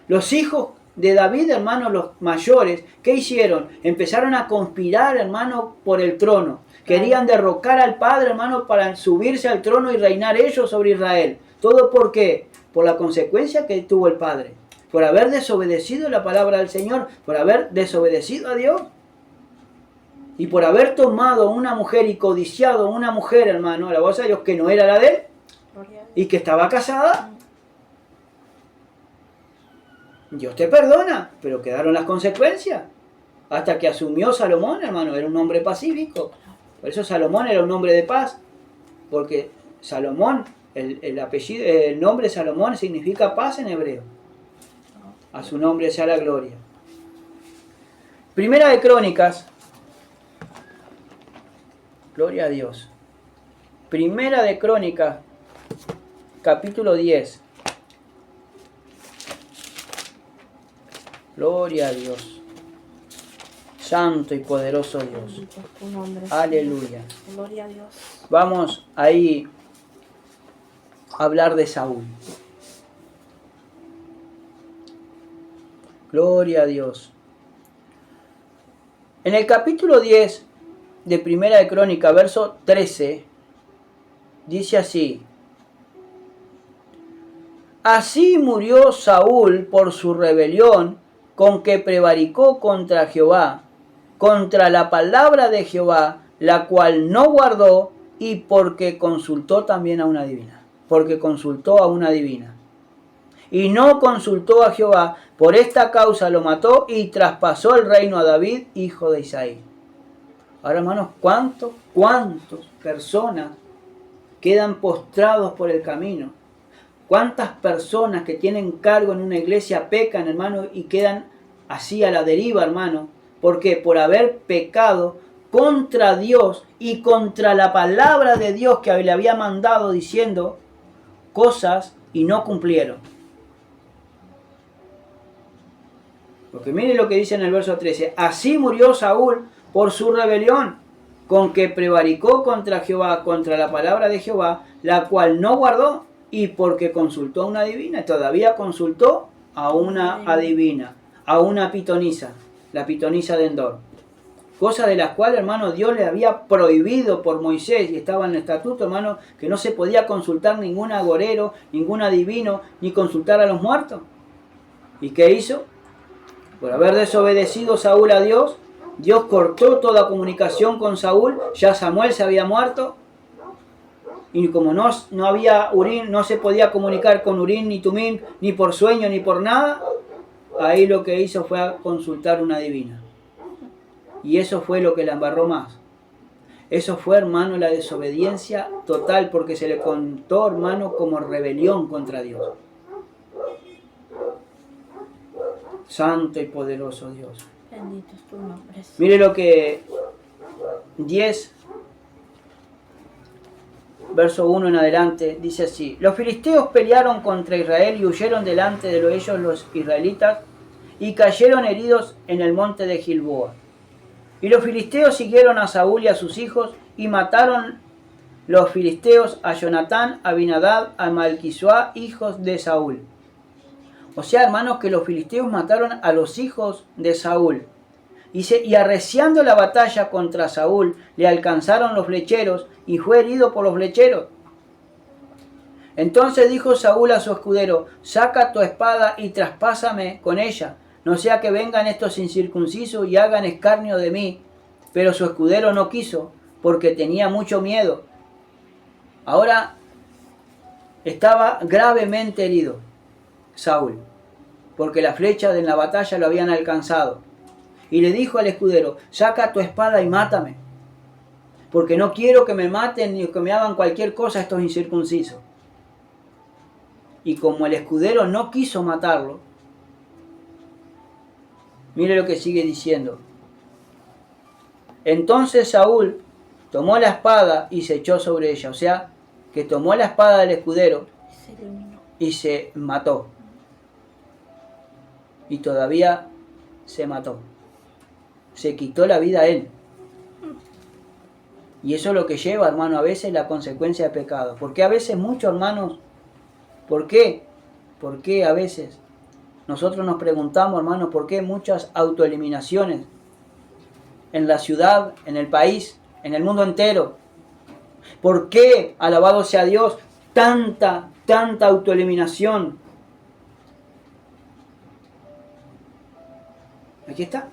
Los hijos de David, hermano, los mayores, ¿qué hicieron? Empezaron a conspirar, hermano, por el trono. Querían derrocar al padre, hermano, para subirse al trono y reinar ellos sobre Israel. ¿Todo por qué? Por la consecuencia que tuvo el padre. Por haber desobedecido la palabra del Señor, por haber desobedecido a Dios. Y por haber tomado una mujer y codiciado una mujer, hermano, a la voz de Dios, que no era la de él, y que estaba casada. Dios te perdona, pero quedaron las consecuencias. Hasta que asumió Salomón, hermano, era un hombre pacífico. Por eso Salomón era un hombre de paz. Porque Salomón, el nombre Salomón significa paz en hebreo. A su nombre sea la gloria. Primera de Crónicas. Gloria a Dios. Primera de Crónicas, capítulo 10. Gloria a Dios. Santo y poderoso Dios. Aleluya. Gloria a Dios. Vamos ahí a hablar de Saúl. Gloria a Dios. En el capítulo 10 de Primera de Crónica, verso 13, dice así: así murió Saúl por su rebelión, con que prevaricó contra Jehová, contra la palabra de Jehová, la cual no guardó, y porque consultó también a una divina. Porque consultó a una divina. Y no consultó a Jehová, por esta causa lo mató y traspasó el reino a David, hijo de Isaí. Ahora, hermanos, ¿cuántas personas quedan postrados por el camino? ¿Cuántas personas que tienen cargo en una iglesia pecan, hermano, y quedan así a la deriva, hermano? ¿Por qué? Por haber pecado contra Dios y contra la palabra de Dios que le había mandado diciendo cosas y no cumplieron. Porque mire lo que dice en el verso 13. Así murió Saúl por su rebelión, con que prevaricó contra Jehová, contra la palabra de Jehová, la cual no guardó, y porque consultó a una adivina. Todavía consultó a una adivina, a una pitonisa, la pitonisa de Endor. cosas de las cuales, hermano, Dios le había prohibido por Moisés, y estaba en el estatuto, hermano, que no se podía consultar ningún agorero, ningún adivino, ni consultar a los muertos. ¿Y qué hizo? Por haber desobedecido Saúl a Dios, Dios cortó toda comunicación con Saúl, ya Samuel se había muerto, y como no había Urim, no se podía comunicar con Urim ni Tumim, ni por sueño, ni por nada, ahí lo que hizo fue a consultar una divina. Y eso fue lo que la embarró más. Eso fue, hermano, la desobediencia total, porque se le contó, hermano, como rebelión contra Dios. Santo y poderoso Dios. Bendito es tu nombre. Mire lo que 10, verso 1 en adelante, dice así. Los filisteos pelearon contra Israel y huyeron delante de ellos los israelitas y cayeron heridos en el monte de Gilboa. Y los filisteos siguieron a Saúl y a sus hijos y mataron los filisteos a Jonatán, a Abinadab, a Malquisuá, hijos de Saúl. O sea, hermanos, que los filisteos mataron a los hijos de Saúl. Y arreciando la batalla contra Saúl, le alcanzaron los flecheros y fue herido por los flecheros. Entonces dijo Saúl a su escudero, saca tu espada y traspásame con ella, no sea que vengan estos incircuncisos y hagan escarnio de mí. Pero su escudero no quiso, porque tenía mucho miedo. Ahora estaba gravemente herido Saúl, porque las flechas de la batalla lo habían alcanzado. Y le dijo al escudero, saca tu espada y mátame, porque no quiero que me maten ni que me hagan cualquier cosa estos incircuncisos. Y como el escudero no quiso matarlo, mire lo que sigue diciendo. Entonces Saúl tomó la espada y se echó sobre ella. O sea, que tomó la espada del escudero y se mató. Y todavía se mató. Se quitó la vida a él. Y eso es lo que lleva, hermano, a veces la consecuencia de pecado. Porque a veces muchos hermanos, ¿por qué? ¿Por qué a veces? Nosotros nos preguntamos, hermano, ¿por qué muchas autoeliminaciones en la ciudad, en el país, en el mundo entero? ¿Por qué, alabado sea Dios, tanta autoeliminación? Aquí está.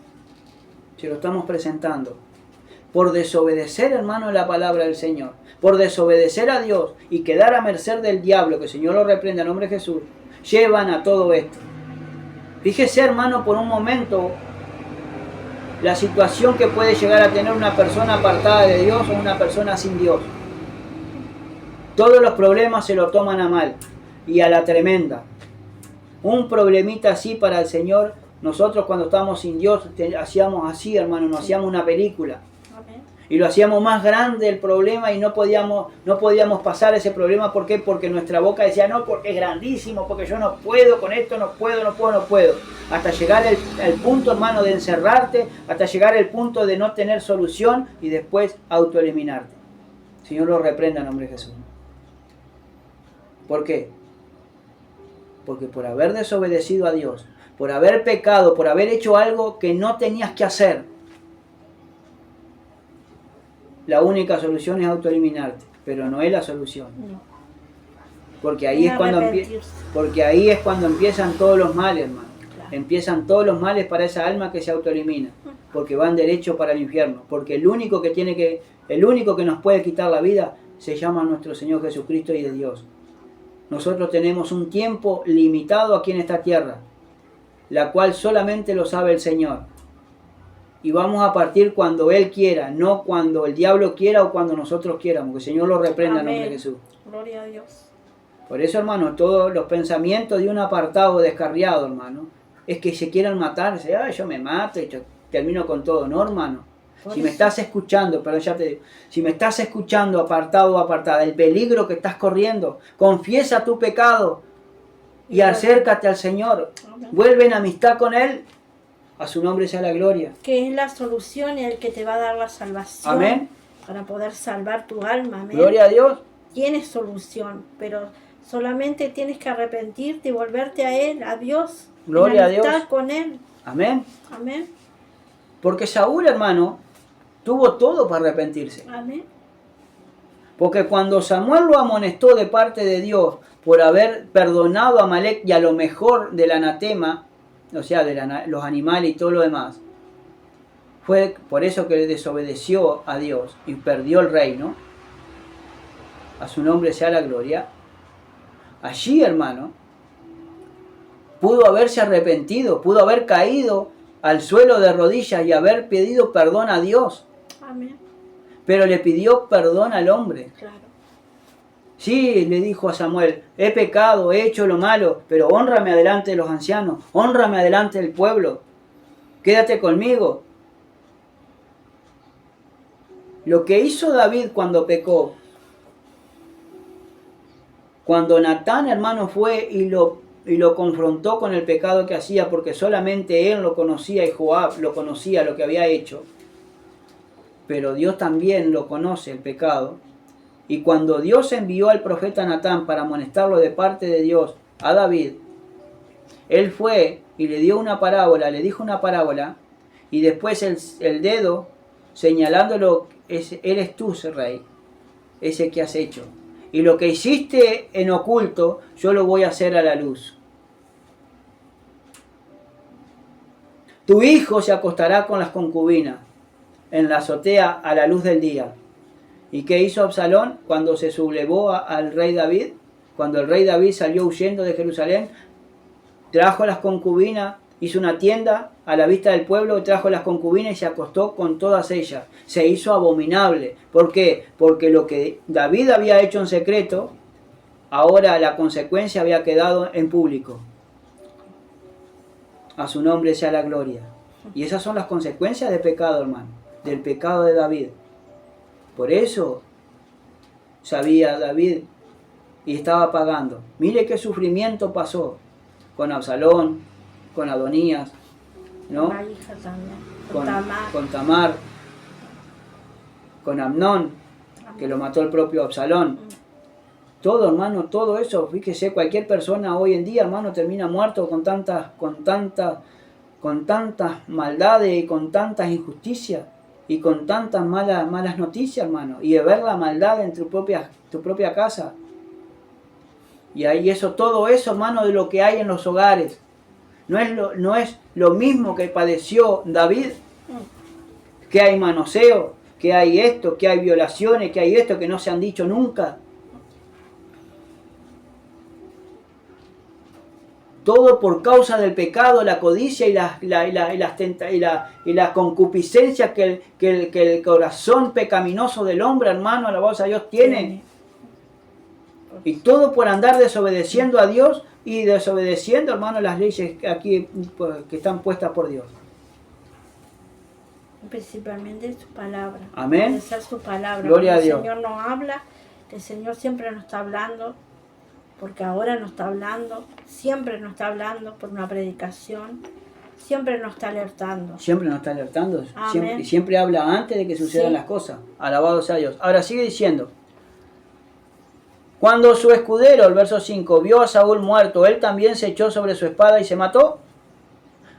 Se lo estamos presentando. Por desobedecer, hermano, la palabra del Señor. Por desobedecer a Dios y quedar a merced del diablo, que el Señor lo reprenda en nombre de Jesús, llevan a todo esto. Fíjese, hermano, por un momento la situación que puede llegar a tener una persona apartada de Dios o una persona sin Dios. Todos los problemas se lo toman a mal y a la tremenda. Un problemita así para el Señor, nosotros cuando estábamos sin Dios hacíamos así, hermano, nos hacíamos una película. Y lo hacíamos más grande el problema y no podíamos pasar ese problema. ¿Por qué? Porque nuestra boca decía, no, porque es grandísimo, porque yo no puedo con esto, no puedo. Hasta llegar el punto, hermano, de encerrarte, hasta llegar el punto de no tener solución y después autoeliminarte. Señor lo reprenda en nombre de Jesús. ¿Por qué? Porque por haber desobedecido a Dios, por haber pecado, por haber hecho algo que no tenías que hacer, la única solución es autoeliminarte, pero no es la solución. No. Porque ahí es cuando empiezan todos los males, hermano. Claro. Empiezan todos los males para esa alma que se autoelimina, porque van derecho para el infierno. Porque el único que nos puede quitar la vida se llama nuestro Señor Jesucristo y de Dios. Nosotros tenemos un tiempo limitado aquí en esta tierra, la cual solamente lo sabe el Señor. Y vamos a partir cuando Él quiera, no cuando el diablo quiera o cuando nosotros quieramos. Que el Señor lo reprenda en nombre de Jesús. Gloria a Dios. Por eso, hermano, todos los pensamientos de un apartado descarriado, hermano, es que se quieran matarse. Yo me mato y yo termino con todo. No, hermano. Si me estás escuchando, perdón, ya te digo, si me estás escuchando apartado o apartada, el peligro que estás corriendo, confiesa tu pecado y acércate al Señor. Vuelve en amistad con Él. A su nombre sea la gloria. Que es la solución y el que te va a dar la salvación. Amén. Para poder salvar tu alma. Amén. Gloria a Dios. Tienes solución, pero solamente tienes que arrepentirte y volverte a Él, a Dios. Gloria a Dios. Estar con Él. Amén. Amén. Porque Saúl, hermano, tuvo todo para arrepentirse. Amén. Porque cuando Samuel lo amonestó de parte de Dios por haber perdonado a Amalek y a lo mejor del anatema, o sea, de los animales y todo lo demás, fue por eso que desobedeció a Dios y perdió el reino. A su nombre sea la gloria. Allí, hermano, pudo haberse arrepentido, pudo haber caído al suelo de rodillas y haber pedido perdón a Dios. Amén. Pero le pidió perdón al hombre. Claro. Sí, le dijo a Samuel, he pecado, he hecho lo malo, pero hónrame adelante de los ancianos, hónrame adelante del pueblo, quédate conmigo. Lo que hizo David cuando pecó, cuando Natán, hermano, fue y lo confrontó con el pecado que hacía, porque solamente él lo conocía y Joab lo conocía lo que había hecho, pero Dios también lo conoce, el pecado. Y cuando Dios envió al profeta Natán para amonestarlo de parte de Dios a David, él fue y le dio una parábola, le dijo una parábola, y después el dedo señalándolo, eres tú, rey, ese que has hecho. Y lo que hiciste en oculto, yo lo voy a hacer a la luz. Tu hijo se acostará con las concubinas en la azotea a la luz del día. ¿Y qué hizo Absalón cuando se sublevó al rey David? Cuando el rey David salió huyendo de Jerusalén, trajo las concubinas, hizo una tienda a la vista del pueblo, trajo las concubinas y se acostó con todas ellas. Se hizo abominable. ¿Por qué? Porque lo que David había hecho en secreto, ahora la consecuencia había quedado en público. A su nombre sea la gloria. Y esas son las consecuencias del pecado, hermano, del pecado de David. Por eso sabía David y estaba pagando. Mire qué sufrimiento pasó con Absalón, con Adonías, ¿no? La hija también. Con Tamar, con Amnón, que lo mató el propio Absalón. Todo, hermano, todo eso, fíjese, cualquier persona hoy en día, hermano, termina muerto con tantas maldades y con tantas injusticias y con tantas malas noticias, hermano, y de ver la maldad en tu propia casa. Y ahí todo eso, hermano, de lo que hay en los hogares. No es lo mismo que padeció David, que hay manoseo, que hay esto, que hay violaciones, que hay esto que no se han dicho nunca. Todo por causa del pecado, la codicia y la concupiscencia que el corazón pecaminoso del hombre, hermano, alabado sea Dios, tiene. Y todo por andar desobedeciendo a Dios y desobedeciendo, hermano, las leyes aquí que están puestas por Dios. Principalmente su palabra. Amén. Obedecer su palabra. Gloria a Dios. El Señor nos habla, el Señor siempre nos está hablando, porque ahora nos está hablando, siempre nos está hablando por una predicación, siempre nos está alertando. Siempre nos está alertando. Amén. Siempre habla antes de que sucedan las cosas. Alabado sea Dios. Ahora sigue diciendo. Cuando su escudero, el verso 5, vio a Saúl muerto, él también se echó sobre su espada y se mató.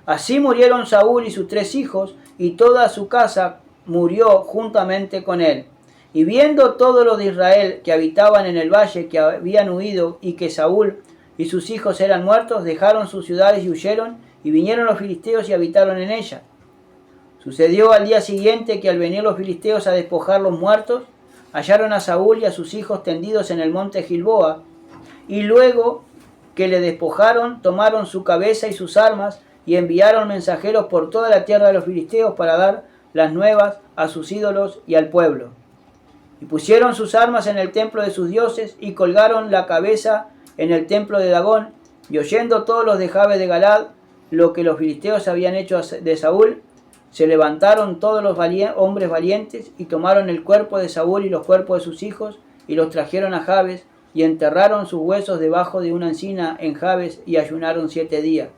Así murieron Saúl y sus 3 hijos, y toda su casa murió juntamente con él. Y viendo todos los de Israel que habitaban en el valle, que habían huido, y que Saúl y sus hijos eran muertos, dejaron sus ciudades y huyeron, y vinieron los filisteos y habitaron en ellas. Sucedió al día siguiente que al venir los filisteos a despojar los muertos, hallaron a Saúl y a sus hijos tendidos en el monte Gilboa, y luego que le despojaron, tomaron su cabeza y sus armas, y enviaron mensajeros por toda la tierra de los filisteos para dar las nuevas a sus ídolos y al pueblo. Y pusieron sus armas en el templo de sus dioses, y colgaron la cabeza en el templo de Dagón, y oyendo todos los de Jabes de Galad lo que los filisteos habían hecho de Saúl, se levantaron todos los hombres valientes y tomaron el cuerpo de Saúl y los cuerpos de sus hijos y los trajeron a Jabes y enterraron sus huesos debajo de una encina en Jabes y ayunaron 7 días.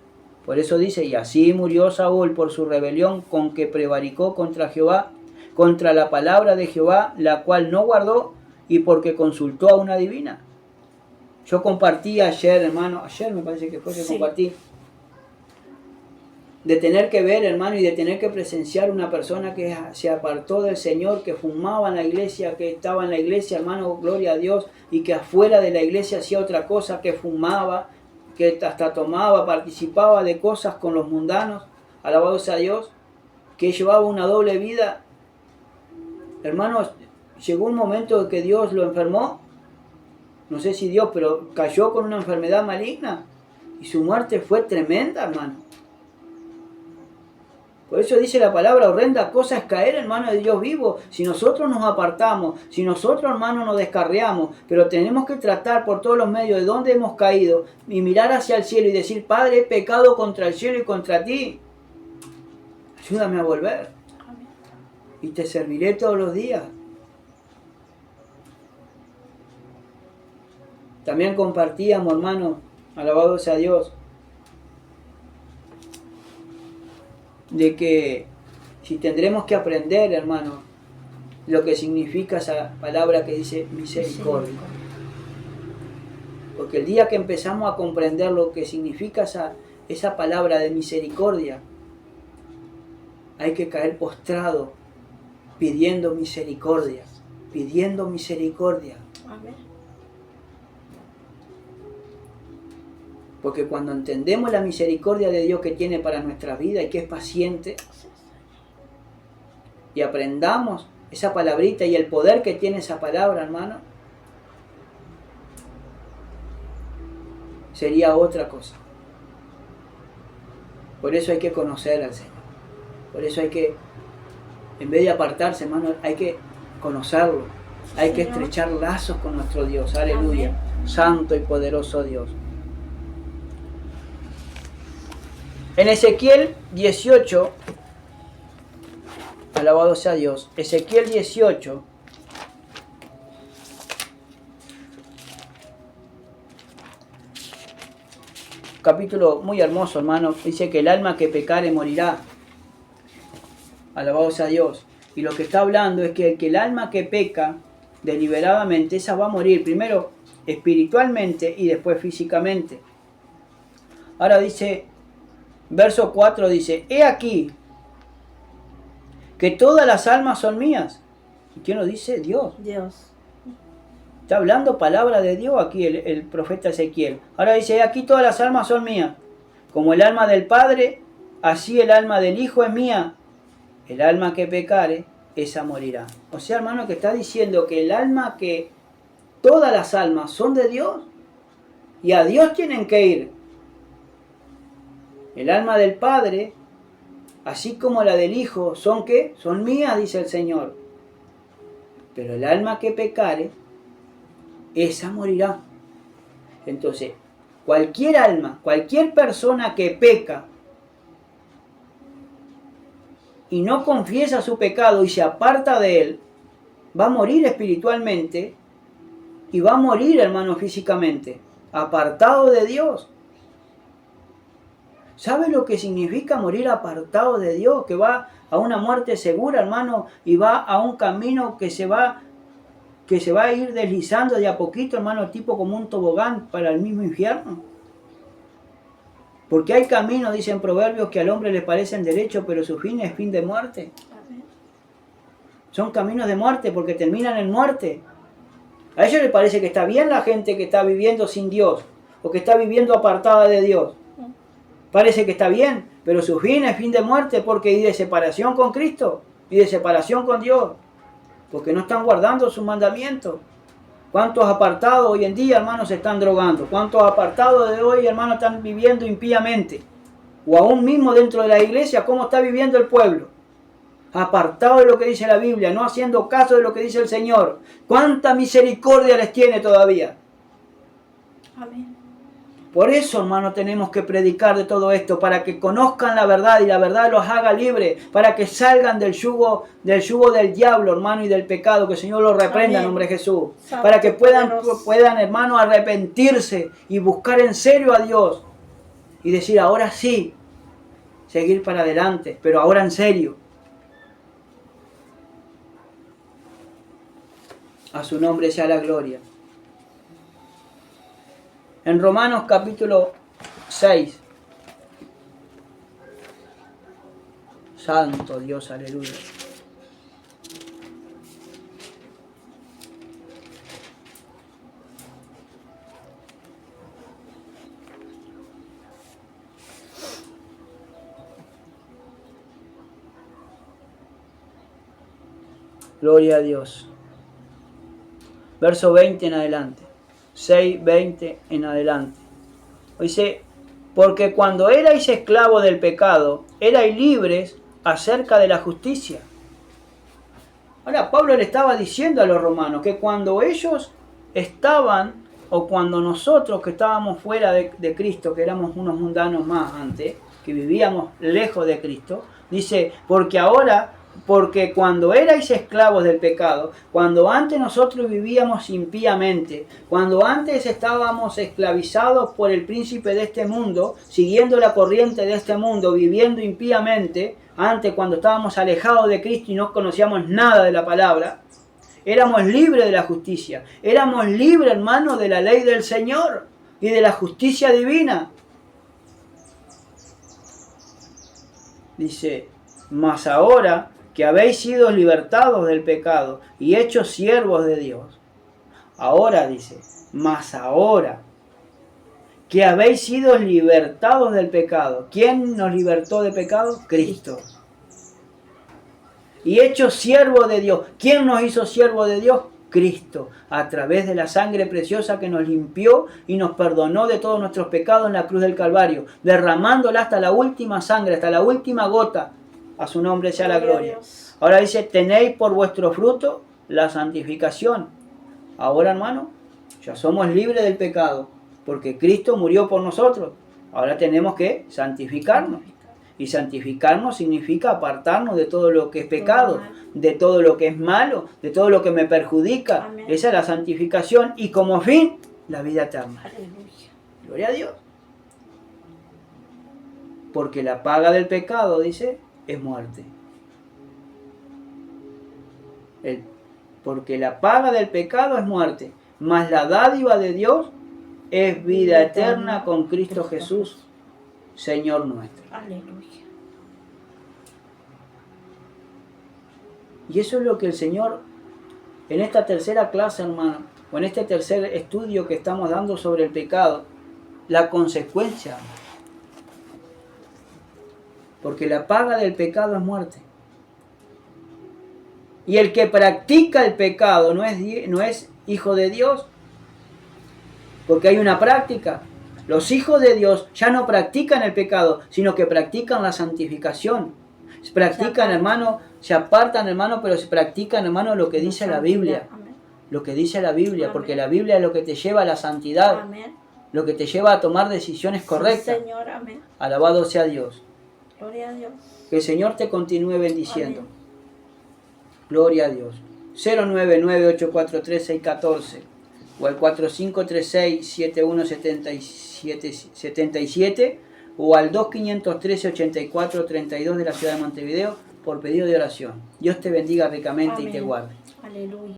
Por eso dice, y así murió Saúl por su rebelión con que prevaricó contra Jehová, contra la palabra de Jehová, la cual no guardó y porque consultó a una divina. Yo compartí ayer, hermano, ayer me parece que fue que compartí de tener que ver, hermano, y de tener que presenciar una persona que se apartó del Señor, que fumaba en la iglesia, que estaba en la iglesia, hermano, gloria a Dios, y que afuera de la iglesia hacía otra cosa, que fumaba, que hasta tomaba, participaba de cosas con los mundanos, alabado sea Dios, que llevaba una doble vida. Hermanos, llegó un momento en que Dios lo enfermó, no sé si Dios, pero cayó con una enfermedad maligna, y su muerte fue tremenda, hermano. Por eso dice la palabra, horrenda cosa es caer en manos de Dios vivo. Si nosotros nos apartamos, si nosotros, hermano, nos descarriamos, pero tenemos que tratar por todos los medios de dónde hemos caído y mirar hacia el cielo y decir, Padre, he pecado contra el cielo y contra ti. Ayúdame a volver. Y te serviré todos los días. También compartíamos, hermano, alabado sea Dios, de que si tendremos que aprender, hermano, lo que significa esa palabra que dice misericordia. Porque el día que empezamos a comprender lo que significa esa palabra de misericordia, hay que caer postrado pidiendo misericordia, pidiendo misericordia. Amén. Porque cuando entendemos la misericordia de Dios que tiene para nuestra vida y que es paciente, y aprendamos esa palabrita y el poder que tiene esa palabra, hermano, sería otra cosa. Por eso hay que conocer al Señor. Por eso hay que, en vez de apartarse, hermano, hay que conocerlo. Hay que estrechar lazos con nuestro Dios. Aleluya. Amén. Santo y poderoso Dios. En Ezequiel 18, alabado sea Dios, Ezequiel 18, capítulo muy hermoso, hermano, dice que el alma que pecare morirá, alabado sea Dios, y lo que está hablando es que el alma que peca deliberadamente, esa va a morir, primero espiritualmente y después físicamente. Ahora dice, verso 4 dice, he aquí que todas las almas son mías. ¿Y quién lo dice? Dios. Dios. Está hablando palabra de Dios aquí el profeta Ezequiel. Ahora dice, he aquí todas las almas son mías. Como el alma del Padre, así el alma del Hijo es mía. El alma que pecare, esa morirá. O sea, hermano, que está diciendo que el alma que todas las almas son de Dios. Y a Dios tienen que ir. El alma del Padre, así como la del Hijo, ¿son qué? Son mías, dice el Señor. Pero el alma que pecare, esa morirá. Entonces, cualquier alma, cualquier persona que peca y no confiesa su pecado y se aparta de él, va a morir espiritualmente y va a morir, hermano, físicamente, apartado de Dios. ¿Sabe lo que significa morir apartado de Dios? Que va a una muerte segura, hermano, y va a un camino que se va a ir deslizando de a poquito, hermano, tipo como un tobogán para el mismo infierno. Porque hay caminos, dicen Proverbios, que al hombre le parecen derechos, pero su fin es fin de muerte. Son caminos de muerte porque terminan en muerte. A ellos les parece que está bien la gente que está viviendo sin Dios o que está viviendo apartada de Dios. Parece que está bien, pero su fin es fin de muerte porque hay de separación con Cristo y de separación con Dios, porque no están guardando sus mandamientos. ¿Cuántos apartados hoy en día, hermanos, se están drogando? ¿Cuántos apartados de hoy, hermanos, están viviendo impíamente? O aún mismo dentro de la iglesia, ¿cómo está viviendo el pueblo? Apartado de lo que dice la Biblia, no haciendo caso de lo que dice el Señor. ¿Cuánta misericordia les tiene todavía? Amén. Por eso, hermano, tenemos que predicar de todo esto, para que conozcan la verdad y la verdad los haga libres, para que salgan del yugo del diablo, hermano, y del pecado, que el Señor los reprenda en nombre de Jesús, para que puedan, hermano, arrepentirse y buscar en serio a Dios y decir, ahora sí, seguir para adelante, pero ahora en serio. A su nombre sea la gloria. En Romanos capítulo 6, Santo Dios, aleluya. Gloria a Dios. Verso 20 en adelante. 6, 20 en adelante. Dice, porque cuando erais esclavos del pecado, erais libres acerca de la justicia. Ahora Pablo le estaba diciendo a los romanos que cuando ellos estaban, o cuando nosotros que estábamos fuera de Cristo, que éramos unos mundanos más antes, que vivíamos lejos de Cristo, dice, porque cuando erais esclavos del pecado, cuando antes nosotros vivíamos impíamente, cuando antes estábamos esclavizados por el príncipe de este mundo, siguiendo la corriente de este mundo, viviendo impíamente, antes cuando estábamos alejados de Cristo y no conocíamos nada de la palabra, éramos libres de la justicia, éramos libres, hermanos, de la ley del Señor y de la justicia divina. Dice, mas ahora que habéis sido libertados del pecado y hechos siervos de Dios. Ahora dice, mas ahora que habéis sido libertados del pecado. ¿Quién nos libertó del pecado? Cristo. Y hechos siervos de Dios. ¿Quién nos hizo siervos de Dios? Cristo, a través de la sangre preciosa que nos limpió y nos perdonó de todos nuestros pecados en la cruz del Calvario, derramándola hasta la última sangre, hasta la última gota. A su nombre sea la gloria. Ahora dice, tenéis por vuestro fruto la santificación. Ahora, hermano, ya somos libres del pecado, porque Cristo murió por nosotros. Ahora tenemos que santificarnos. Y santificarnos significa apartarnos de todo lo que es pecado, de todo lo que es malo, de todo lo que me perjudica. Amén. Esa es la santificación y como fin, la vida eterna. Aleluya. Gloria a Dios. Porque la paga del pecado, dice, es muerte. Porque la paga del pecado es muerte, mas la dádiva de Dios es vida eterna con Cristo Jesús, Señor nuestro. Aleluya. Y eso es lo que el Señor, en esta tercera clase, hermano, o en este tercer estudio que estamos dando sobre el pecado, la consecuencia. Porque la paga del pecado es muerte. Y el que practica el pecado no es hijo de Dios, porque hay una práctica. Los hijos de Dios ya no practican el pecado, sino que practican la santificación. Practican, hermano, se apartan, hermano, pero se practican, hermano, lo que dice la Biblia. Lo que dice la Biblia, porque la Biblia es lo que te lleva a la santidad, lo que te lleva a tomar decisiones correctas. Sí, Señor, amén. Alabado sea Dios. Gloria a Dios. Que el Señor te continúe bendiciendo. Amén. Gloria a Dios. 099-843-614 o al 4536-7177 o al 2513-8432 de la ciudad de Montevideo por pedido de oración. Dios te bendiga ricamente. Amén. Y te guarde. Aleluya.